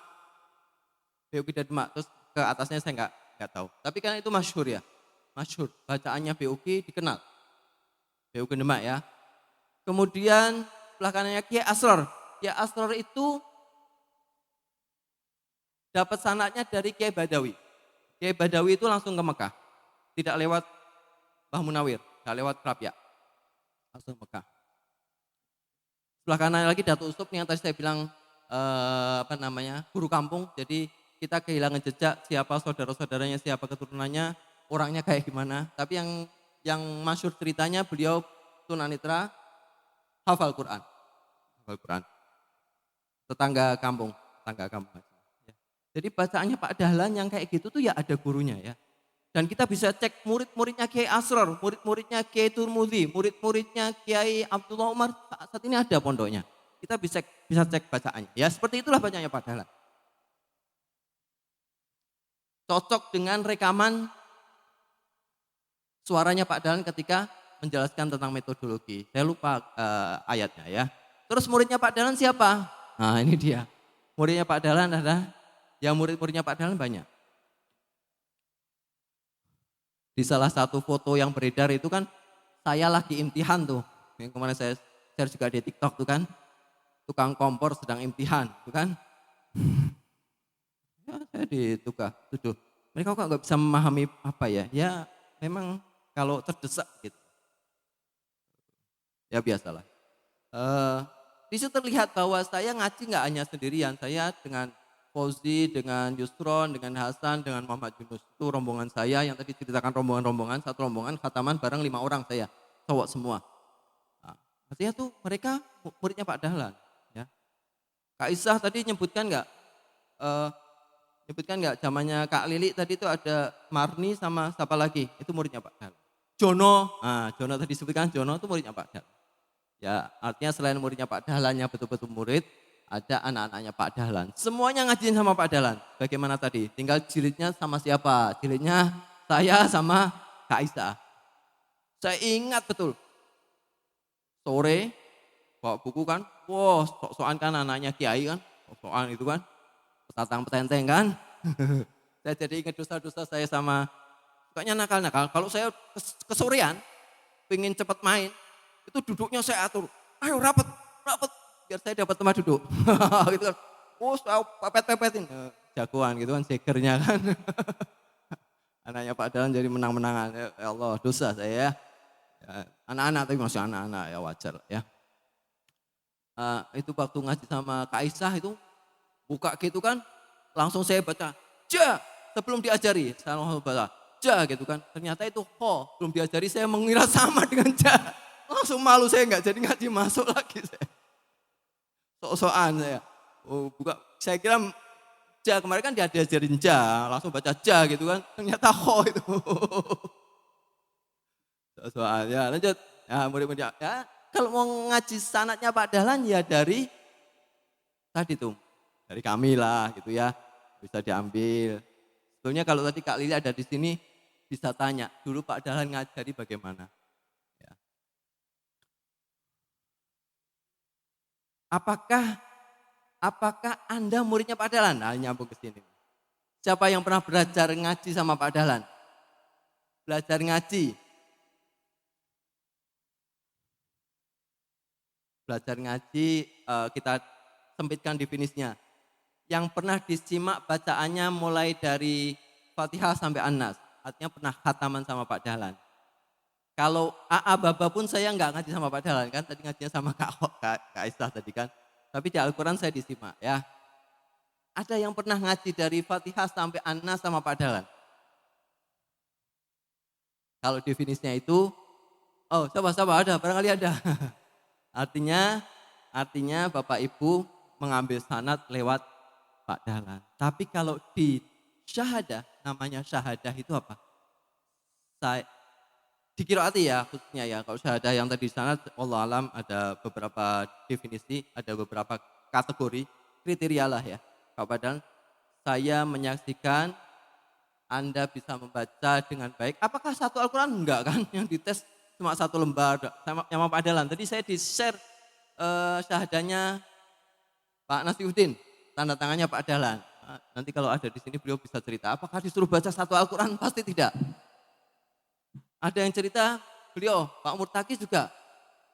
BUK dari Demak, terus ke atasnya saya nggak tahu. Tapi kan itu masyhur ya, masyhur. Bacaannya BUK dikenal. BUK Demak ya. Kemudian sebelah kanannya Kiai Asror. Kiai Asror itu dapat sanadnya dari Kiai Badawi. Kiai Badawi itu langsung ke Mekah. Tidak lewat Mbah Munawir, tidak lewat Krapia. Langsung Mekah. Sebelah kanan lagi Datuk Usop yang tadi saya bilang guru kampung. Jadi kita kehilangan jejak siapa saudara-saudaranya, siapa keturunannya, orangnya kayak gimana. Tapi yang masyhur ceritanya beliau tunanetra, hafal Quran. Hafal Quran. Tetangga kampung. Ya. Jadi bacaannya Pak Dahlan yang kayak gitu tuh ya ada gurunya ya. Dan kita bisa cek murid-muridnya Kiai Asror, murid-muridnya Kiai Turmudi, murid-muridnya Kiai Abdullah Umar, saat ini ada pondoknya. Kita bisa cek bacaannya. Ya seperti itulah bacaannya Pak Dahlan. Cocok dengan rekaman suaranya Pak Dahlan ketika menjelaskan tentang metodologi. Saya lupa ayatnya ya. Terus muridnya Pak Dahlan siapa? Nah ini dia. Muridnya Pak Dahlan ada, yang murid-muridnya Pak Dahlan banyak. Di salah satu foto yang beredar itu kan saya lagi imtihan tuh. Yang kemarin saya share juga di TikTok tuh kan. Tukang kompor sedang imtihan tuh kan. Ya saya ditukar, tuduh. Mereka kok nggak bisa memahami apa ya? Ya memang kalau terdesak gitu. Ya biasalah. Di situ terlihat bahwa saya ngaji nggak hanya sendirian. Saya dengan Fauzi, dengan Yusron, dengan Hasan, dengan Muhammad Yunus. Itu rombongan saya yang tadi ceritakan rombongan-rombongan, satu rombongan khataman bareng 5 orang saya, cowok semua. Nah, artinya tuh mereka muridnya Pak Dahlan. Ya. Kak Isah tadi nyebutkan nggak zamannya Kak Lili tadi itu ada Marni sama siapa lagi, itu muridnya Pak Dahlan. Jono, Jono tadi disebutkan Jono itu muridnya Pak Dahlan. Ya artinya selain muridnya Pak Dahlan yang betul-betul murid, ada anak-anaknya Pak Dahlan. Semuanya ngajiin sama Pak Dahlan. Bagaimana tadi? Tinggal jilidnya sama siapa? Jilidnya saya sama Kak Isa. Saya ingat betul. Sore bawa buku kan. Wah sok-sokan kan anaknya Kiai kan. Sok-sokan itu kan. Petatang petenteng kan. Saya jadi ingat dosa-dosa saya sama. Pokoknya nakal-nakal. Kalau saya kesorean. Pengen cepat main. Itu duduknya saya atur. Ayo rapat. Biar saya dapat tempat duduk. Gitu kan. Oh, saya pepet-pepetin. Jagoan gitu kan, segernya kan. Anaknya Pak Dahlan jadi menang-menangan. Ya Allah, dosa saya ya. Anak-anak tapi masih anak-anak ya wajar ya. Itu waktu ngaji sama Kak Isah itu buka gitu kan. Langsung saya baca, ja, sebelum diajari. Saya langsung baca, ja gitu kan. Ternyata itu ho, belum diajari saya mengira sama dengan ja. Langsung malu saya nggak jadi ngaji masuk lagi saya. Sok-sokan saya. Oh, buka. Saya kira ja kemarin kan dia diajarin ja, langsung baca ja gitu kan. Ternyata ho itu. Sok-sokan ya lanjut. Ya murid-murid ya. Kalau mau ngaji sanadnya Pak Dahlan ya dari tadi tuh. Dari kami lah gitu ya. Bisa diambil. Sebetulnya kalau tadi Kak Lili ada di sini bisa tanya. Dulu Pak Dahlan ngajari bagaimana. Apakah Anda muridnya Pak Dahlan? Nah, nyambung ke sini. Siapa yang pernah belajar ngaji sama Pak Dahlan? Belajar ngaji. Belajar ngaji kita sempitkan definisinya. Yang pernah disimak bacaannya mulai dari Fatihah sampai An-Nas. Artinya pernah khataman sama Pak Dahlan. Kalau AA Baba pun saya nggak ngaji sama Pak Dahlan kan, tadi ngajinya sama Kak Isah tadi kan. Tapi di Al-Quran saya disimak ya. Ada yang pernah ngaji dari Fatihah sampai An-Nas sama Pak Dahlan? Kalau definisinya itu, oh coba ada, barangkali ada. Artinya Bapak Ibu mengambil sanad lewat Pak Dahlan. Tapi kalau di syahadah, namanya syahadah itu apa? Dikiraati ya khususnya ya. Kalau syahadah yang tadi di sana, Allah alam ada beberapa definisi, ada beberapa kategori, kriteria lah ya. Padahal saya menyaksikan Anda bisa membaca dengan baik. Apakah satu Al-Quran? Enggak kan, yang dites cuma satu lembar. Sama Pak Dahlan. Tadi saya di-share syahadahnya Pak Nasiuddin, tanda tangannya Pak Dahlan. Nanti kalau ada di sini beliau bisa cerita. Apakah disuruh baca satu Al-Quran? Pasti tidak. Ada yang cerita beliau, Pak Murtaki juga.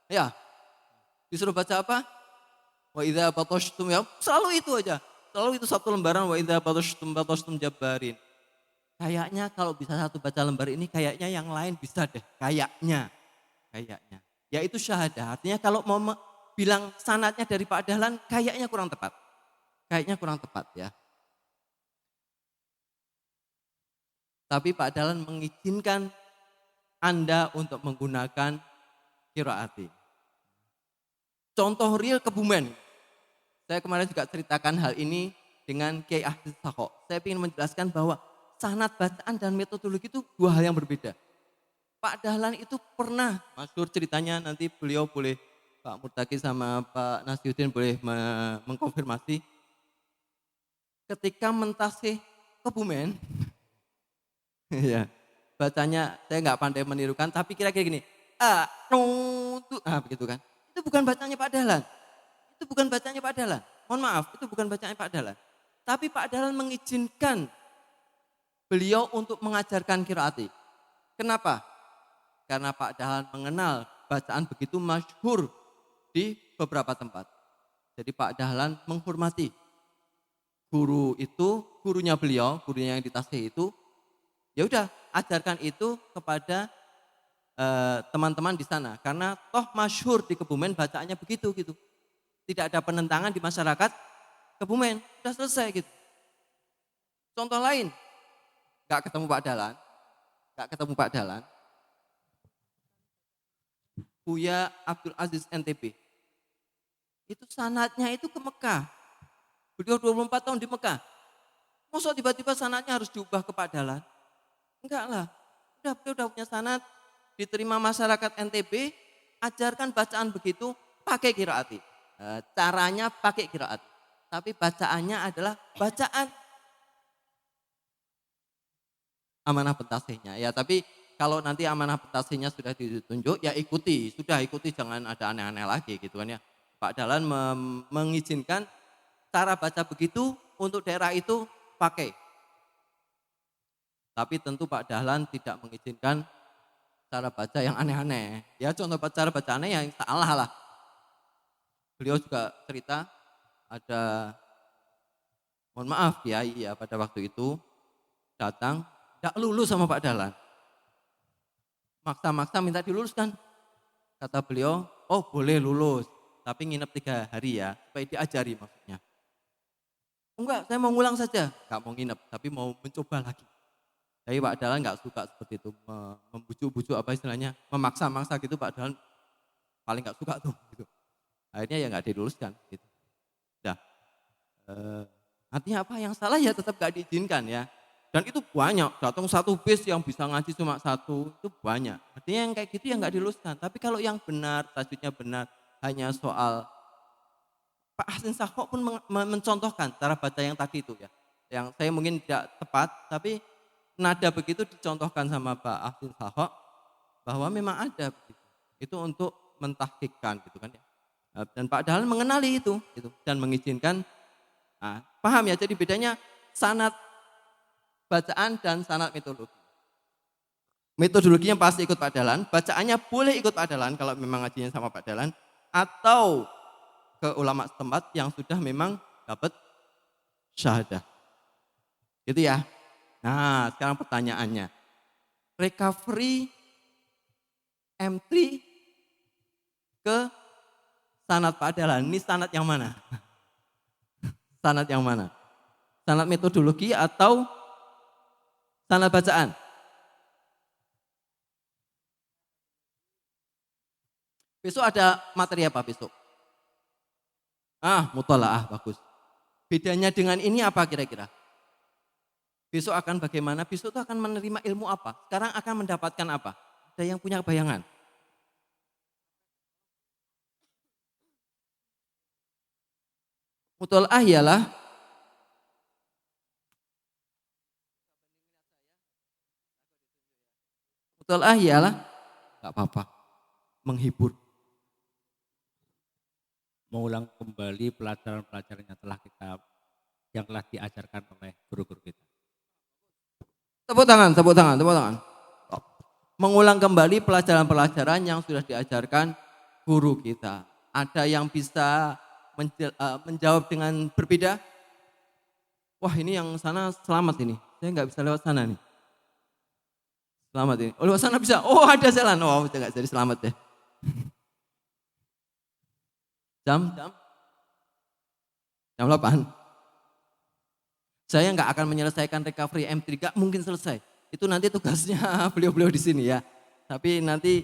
Ya, disuruh baca apa? Wa idza batashtum ya, selalu itu aja. Selalu itu satu lembaran wa idza batashtum jabbarin. Kayaknya kalau bisa satu baca lembar ini kayaknya yang lain bisa deh. Kayaknya. Yaitu syahadah. Artinya kalau mau bilang sanadnya dari Pak Dahlan kayaknya kurang tepat. Ya. Tapi Pak Dahlan mengizinkan Anda untuk menggunakan qiraati. Contoh real Kebumen. Saya kemarin juga ceritakan hal ini dengan Kiai Ahmad Sakho. Saya ingin menjelaskan bahwa sanad bacaan dan metodologi itu dua hal yang berbeda. Pak Dahlan itu pernah, masyhur ceritanya, nanti beliau boleh, Pak Murtaki sama Pak Nasiuddin boleh mengkonfirmasi. Ketika mentasih Kebumen, ya, bacanya saya nggak pandai menirukan, tapi kira-kira gini, begitu kan. Itu bukan bacanya Pak Dahlan. Mohon maaf, itu bukan bacanya Pak Dahlan. Tapi Pak Dahlan mengizinkan beliau untuk mengajarkan qiraati. Kenapa? Karena Pak Dahlan mengenal bacaan begitu masyhur di beberapa tempat. Jadi Pak Dahlan menghormati guru itu, gurunya beliau, gurunya yang di Tasih itu. Ya udah, ajarkan itu kepada teman-teman di sana. Karena toh masyhur di Kebumen bacaannya begitu gitu. Tidak ada penentangan di masyarakat Kebumen. Sudah selesai gitu. Contoh lain, gak ketemu Pak Dahlan. Buya Abdul Aziz NTB. Itu sanadnya itu ke Mekah. Beliau 24 tahun di Mekah. Masa tiba-tiba sanadnya harus diubah ke Pak Dahlan? Enggak lah. Beliau udah punya sanad, diterima masyarakat NTB, ajarkan bacaan begitu, pakai qiraati. Caranya pakai qiraat. Tapi bacaannya adalah bacaan amanah pentasihnya. Ya, tapi kalau nanti amanah pentasihnya sudah ditunjuk, ya ikuti. Sudah ikuti, jangan ada aneh-aneh lagi gitu kan ya. Pak Dahlan mengizinkan cara baca begitu untuk daerah itu pakai. Tapi tentu Pak Dahlan tidak mengizinkan cara baca yang aneh-aneh. Ya contoh cara baca aneh yang salah lah. Beliau juga cerita ada, mohon maaf Kiai ya, pada waktu itu datang, tidak lulus sama Pak Dahlan. Maksa-maksa minta diluluskan. Kata beliau, oh boleh lulus, tapi nginep 3 hari ya, supaya diajari maksudnya. Enggak, saya mau ngulang saja. Enggak mau nginep, tapi mau mencoba lagi. Tapi Pak Dahlan enggak suka seperti itu, membujuk-bujuk apa istilahnya, memaksa-maksa gitu. Pak Dahlan paling enggak suka tuh. Gitu. Akhirnya ya enggak diluluskan. Gitu. Nah, artinya apa yang salah ya tetap enggak diizinkan ya. Dan itu banyak, datang satu bis yang bisa ngaji cuma satu, itu banyak. Artinya yang kayak gitu ya enggak diluluskan. Tapi kalau yang benar, tajwidnya benar, hanya soal Pak Hasin Sakho pun mencontohkan cara baca yang tadi itu ya. Yang saya mungkin tidak tepat, tapi nada begitu dicontohkan sama Pak Hasin Sakho bahwa memang ada begitu. Itu untuk mentahkikkan gitu kan ya. Dan Pak Dahlan mengenali itu gitu, dan mengizinkan. Nah, paham ya, jadi bedanya sanad bacaan dan sanad metodologi. Metodologinya pasti ikut Pak Dahlan, bacaannya boleh ikut Pak Dahlan kalau memang ngajinya sama Pak Dahlan, atau ke ulama setempat yang sudah memang dapat syahadah. Gitu ya. Nah, sekarang pertanyaannya. Recovery M3 ke sanad Pak Dahlan, ini sanad yang mana? Sanad yang mana? Sanad metodologi atau sanad bacaan? Besok ada materi apa besok? Mutolaah, bagus. Bedanya dengan ini apa kira-kira? Besok akan bagaimana? Besok itu akan menerima ilmu apa? Sekarang akan mendapatkan apa? Ada yang punya bayangan? Mutola'ah ialah nggak apa-apa, menghibur. Mengulang kembali pelajaran-pelajaran yang telah diajarkan oleh guru-guru kita. Tepuk tangan, tepuk tangan, tepuk tangan. Mengulang kembali pelajaran-pelajaran yang sudah diajarkan guru kita. Ada yang bisa menjawab dengan berbeda? Wah, ini yang sana selamat ini. Saya nggak bisa lewat sana nih. Selamat ini. Oh, lewat sana bisa. Oh, ada jalan. Oh, nggak jadi selamat deh. Jam 8. Saya nggak akan menyelesaikan recovery M3, nggak mungkin selesai. Itu nanti tugasnya beliau-beliau di sini ya. Tapi nanti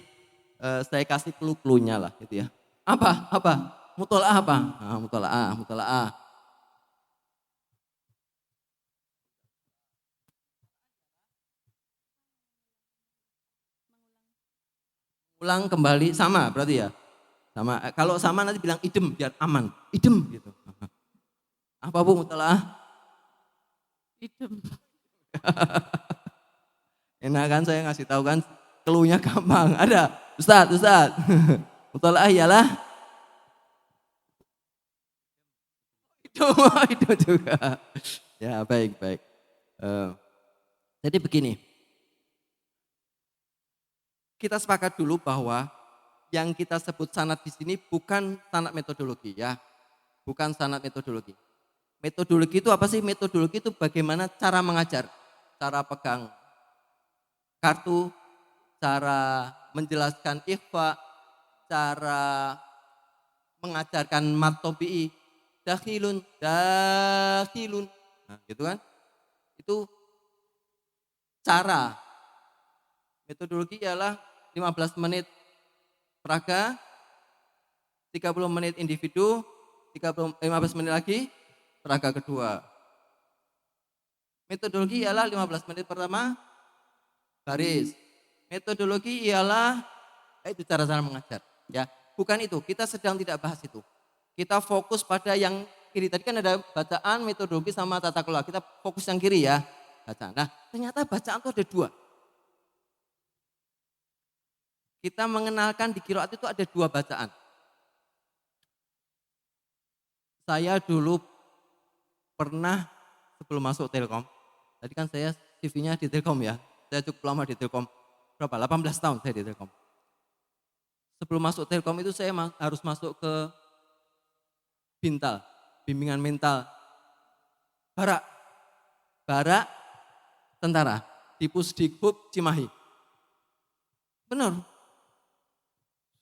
saya kasih clue-cluenya lah gitu ya. Apa? Mutola'ah apa? Nah, mutola'ah. Ulang kembali sama berarti ya? Sama. Kalau sama nanti bilang idem biar aman. Idem gitu. Apa Bu mutola'ah? Idem. Enak kan saya ngasih tahu kan, clue-nya gampang. Ada, Ustadz. Mutola'ah ialah itu juga. Ya baik. Jadi begini, kita sepakat dulu bahwa yang kita sebut sanad di sini bukan sanad metodologi ya, bukan sanad metodologi. Metodologi itu apa sih? Metodologi itu bagaimana cara mengajar, cara pegang kartu, cara menjelaskan ikhfa, cara mengajarkan mat tobi'i, dakhilun. Nah, gitu kan? Itu cara. Metodologi ialah 15 menit peraga, 30 menit individu, 15 menit lagi peraga kedua. Metodologi ialah 15 menit pertama baris. Metodologi ialah itu cara-cara mengajar, ya. Bukan itu, kita sedang tidak bahas itu. Kita fokus pada yang kiri. Tadi kan ada bacaan, metodologi sama tata kelola. Kita fokus yang kiri ya, bacaan. Nah, ternyata bacaan itu ada 2. Kita mengenalkan di qiraat itu ada 2 bacaan. Saya dulu pernah sebelum masuk Telkom, tadi kan saya CV-nya di Telkom ya, saya cukup lama di Telkom, berapa? 18 tahun saya di Telkom. Sebelum masuk Telkom itu saya harus masuk ke Bintal, bimbingan mental, Barak tentara, di Pusdikbud Cimahi. Benar,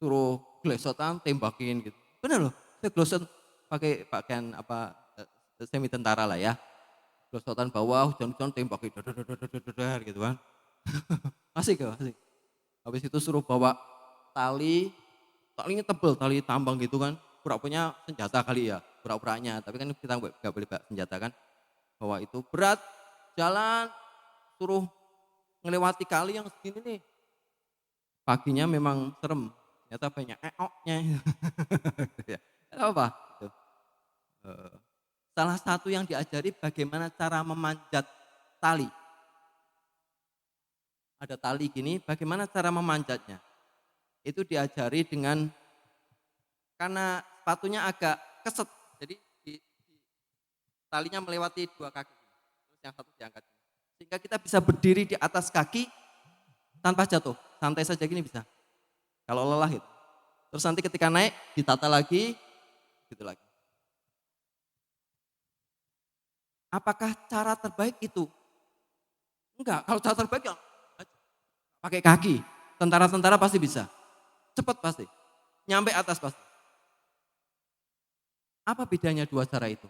suruh glesotan tembakin gitu. Benar loh, saya glosot pakai pakaian semi tentara lah ya. Glosotan bawah, hujan-hujan tembakin, gitu kan. Asik. Habis itu suruh bawa talinya tebel, tali tambang gitu kan. Pura-puranya senjata kali ya, pura-puranya. Tapi kan kita nggak boleh bawa senjata kan. Bawa itu berat, jalan, suruh ngelewati kali yang segini nih. Paginya memang serem, ternyata banyak eoknya. Apa? Gitu. Salah satu yang diajari bagaimana cara memanjat tali. Ada tali gini, bagaimana cara memanjatnya. Itu diajari dengan, karena sepatunya agak keset, jadi talinya melewati 2 kaki, terus yang satu diangkat. Sehingga kita bisa berdiri di atas kaki tanpa jatuh, santai saja gini bisa. Kalau lelah itu. Terus nanti ketika naik, ditata lagi, gitu lagi. Apakah cara terbaik itu? Enggak, kalau cara terbaik ya pakai kaki. Tentara-tentara pasti bisa. Cepat pasti. Nyampe atas pasti. Apa bedanya 2 cara itu?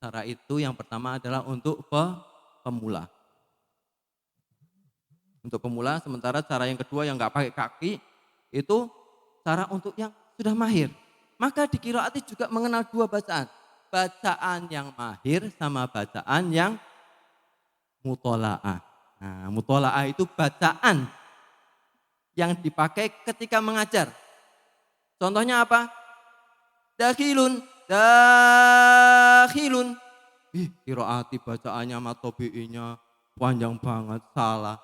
Cara itu yang pertama adalah untuk pemula. Untuk pemula, sementara cara yang kedua yang enggak pakai kaki, itu cara untuk yang sudah mahir. Maka di qiraat juga mengenal 2 bacaan. Bacaan yang mahir sama bacaan yang mutola'ah. Nah, mutola'ah itu bacaan yang dipakai ketika mengajar. Contohnya apa? Dakhilun, dakhilun. Qiraati bacaannya sama tobi'inya panjang banget, salah.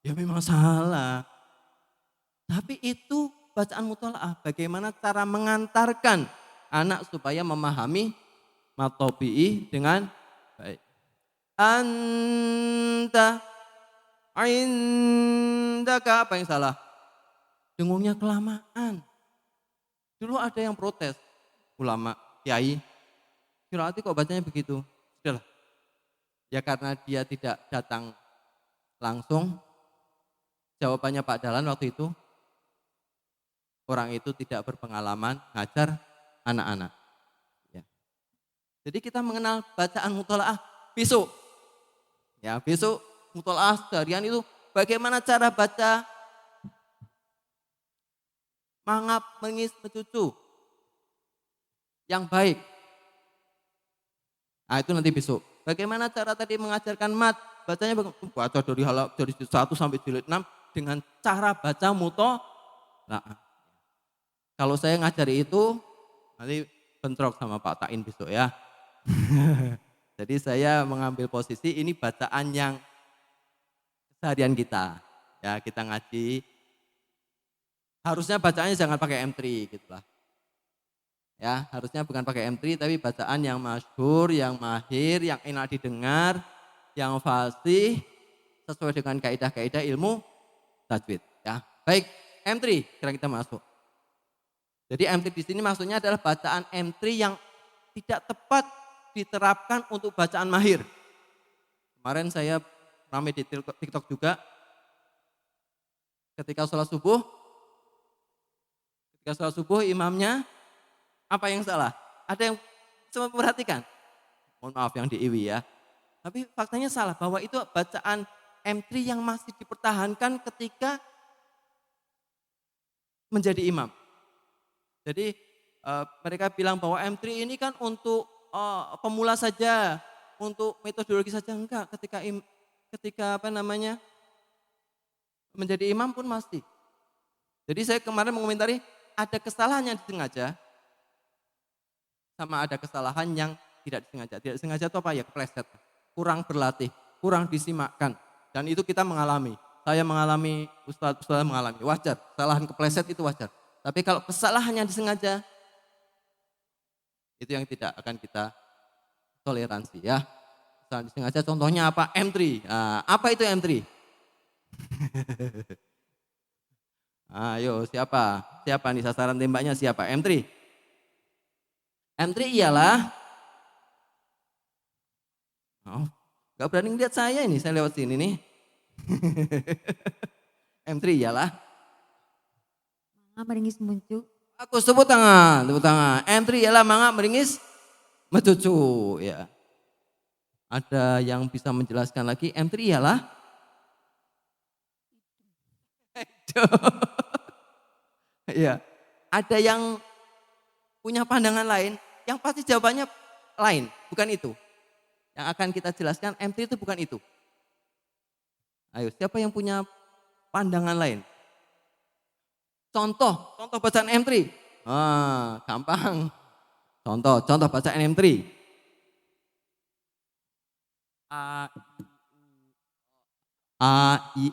Ya memang salah. Tapi itu bacaan mutola'ah. Bagaimana cara mengantarkan anak supaya memahami matobi'i dengan baik. Anta indaka, apa yang salah? Dengungnya kelamaan. Dulu ada yang protes, ulama, kiai, qiraati kok bacanya begitu? Sudahlah. Ya karena dia tidak datang langsung, jawabannya Pak Dahlan waktu itu, orang itu tidak berpengalaman ngajar anak-anak. Ya. Jadi kita mengenal bacaan mutola'ah besok. Ya, besok mutola'ah seharian itu bagaimana cara baca mangap, mengis, mencucu yang baik. Nah itu nanti besok. Bagaimana cara tadi mengajarkan mat, bacanya baca dari 1 sampai jilid 6 dengan cara baca mutola'ah. Kalau saya ngajari itu nanti bentrok sama Pak Tain besok ya. Jadi saya mengambil posisi ini bacaan yang keseharian kita. Ya kita ngaji, harusnya bacaannya jangan pakai M3 gitu lah. Ya harusnya bukan pakai M3 tapi bacaan yang masyhur, yang mahir, yang enak didengar, yang fasih, sesuai dengan kaidah-kaidah ilmu tajwid. Ya baik, M3 sekarang kita masuk. Jadi M3 di sini maksudnya adalah bacaan M3 yang tidak tepat diterapkan untuk bacaan mahir. Kemarin saya ramai di TikTok juga, ketika sholat subuh imamnya apa yang salah? Ada yang sempat perhatikan? Mohon maaf yang di IWI ya. Tapi faktanya salah bahwa itu bacaan M3 yang masih dipertahankan ketika menjadi imam. Jadi mereka bilang bahwa M3 ini kan untuk pemula saja, untuk metodologi saja, enggak. Ketika menjadi imam pun masih. Jadi saya kemarin mengomentari ada kesalahan yang disengaja sama ada kesalahan yang tidak disengaja. Tidak disengaja itu apa ya? Kepleset, kurang berlatih, kurang disimakkan. Dan itu kita mengalami. Saya mengalami, Ustadz mengalami. Wajar, kesalahan kepleset itu wajar. Tapi kalau kesalahan yang disengaja, itu yang tidak akan kita toleransi ya. Kesalahan disengaja contohnya apa? M3. Nah, apa itu M3? Ayo siapa? Siapa nih sasaran tembaknya siapa? M3. M3 ialah, gak berani lihat saya ini, saya lewat sini nih. M3 ialah Mangap meringis muncul. Aku tepuk tangan. M3 ialah mangap meringis mencucu ya. Ada yang bisa menjelaskan lagi M3 ialah? Ya, ada yang punya pandangan lain, yang pasti jawabannya lain, bukan itu. Yang akan kita jelaskan M3 itu bukan itu. Ayo, siapa yang punya pandangan lain? Contoh bacaan M3. Gampang. Contoh bacaan M3. I.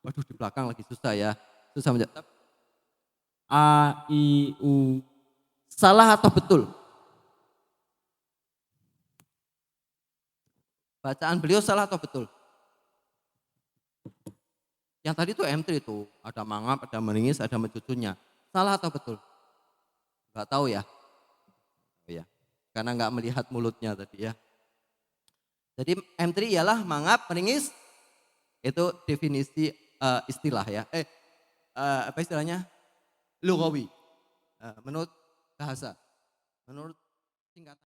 Waduh di belakang lagi susah ya. Susah menjawab. A, I, U. Salah atau betul? Bacaan beliau salah atau betul? Yang tadi itu M3 itu, ada mangap, ada meringis, ada mencucunya. Salah atau betul? Enggak tahu ya. Oh ya. Karena enggak melihat mulutnya tadi ya. Jadi M3 ialah mangap, meringis. Itu definisi istilah ya. Apa istilahnya? Lughawi. Menurut bahasa. Menurut singkatan.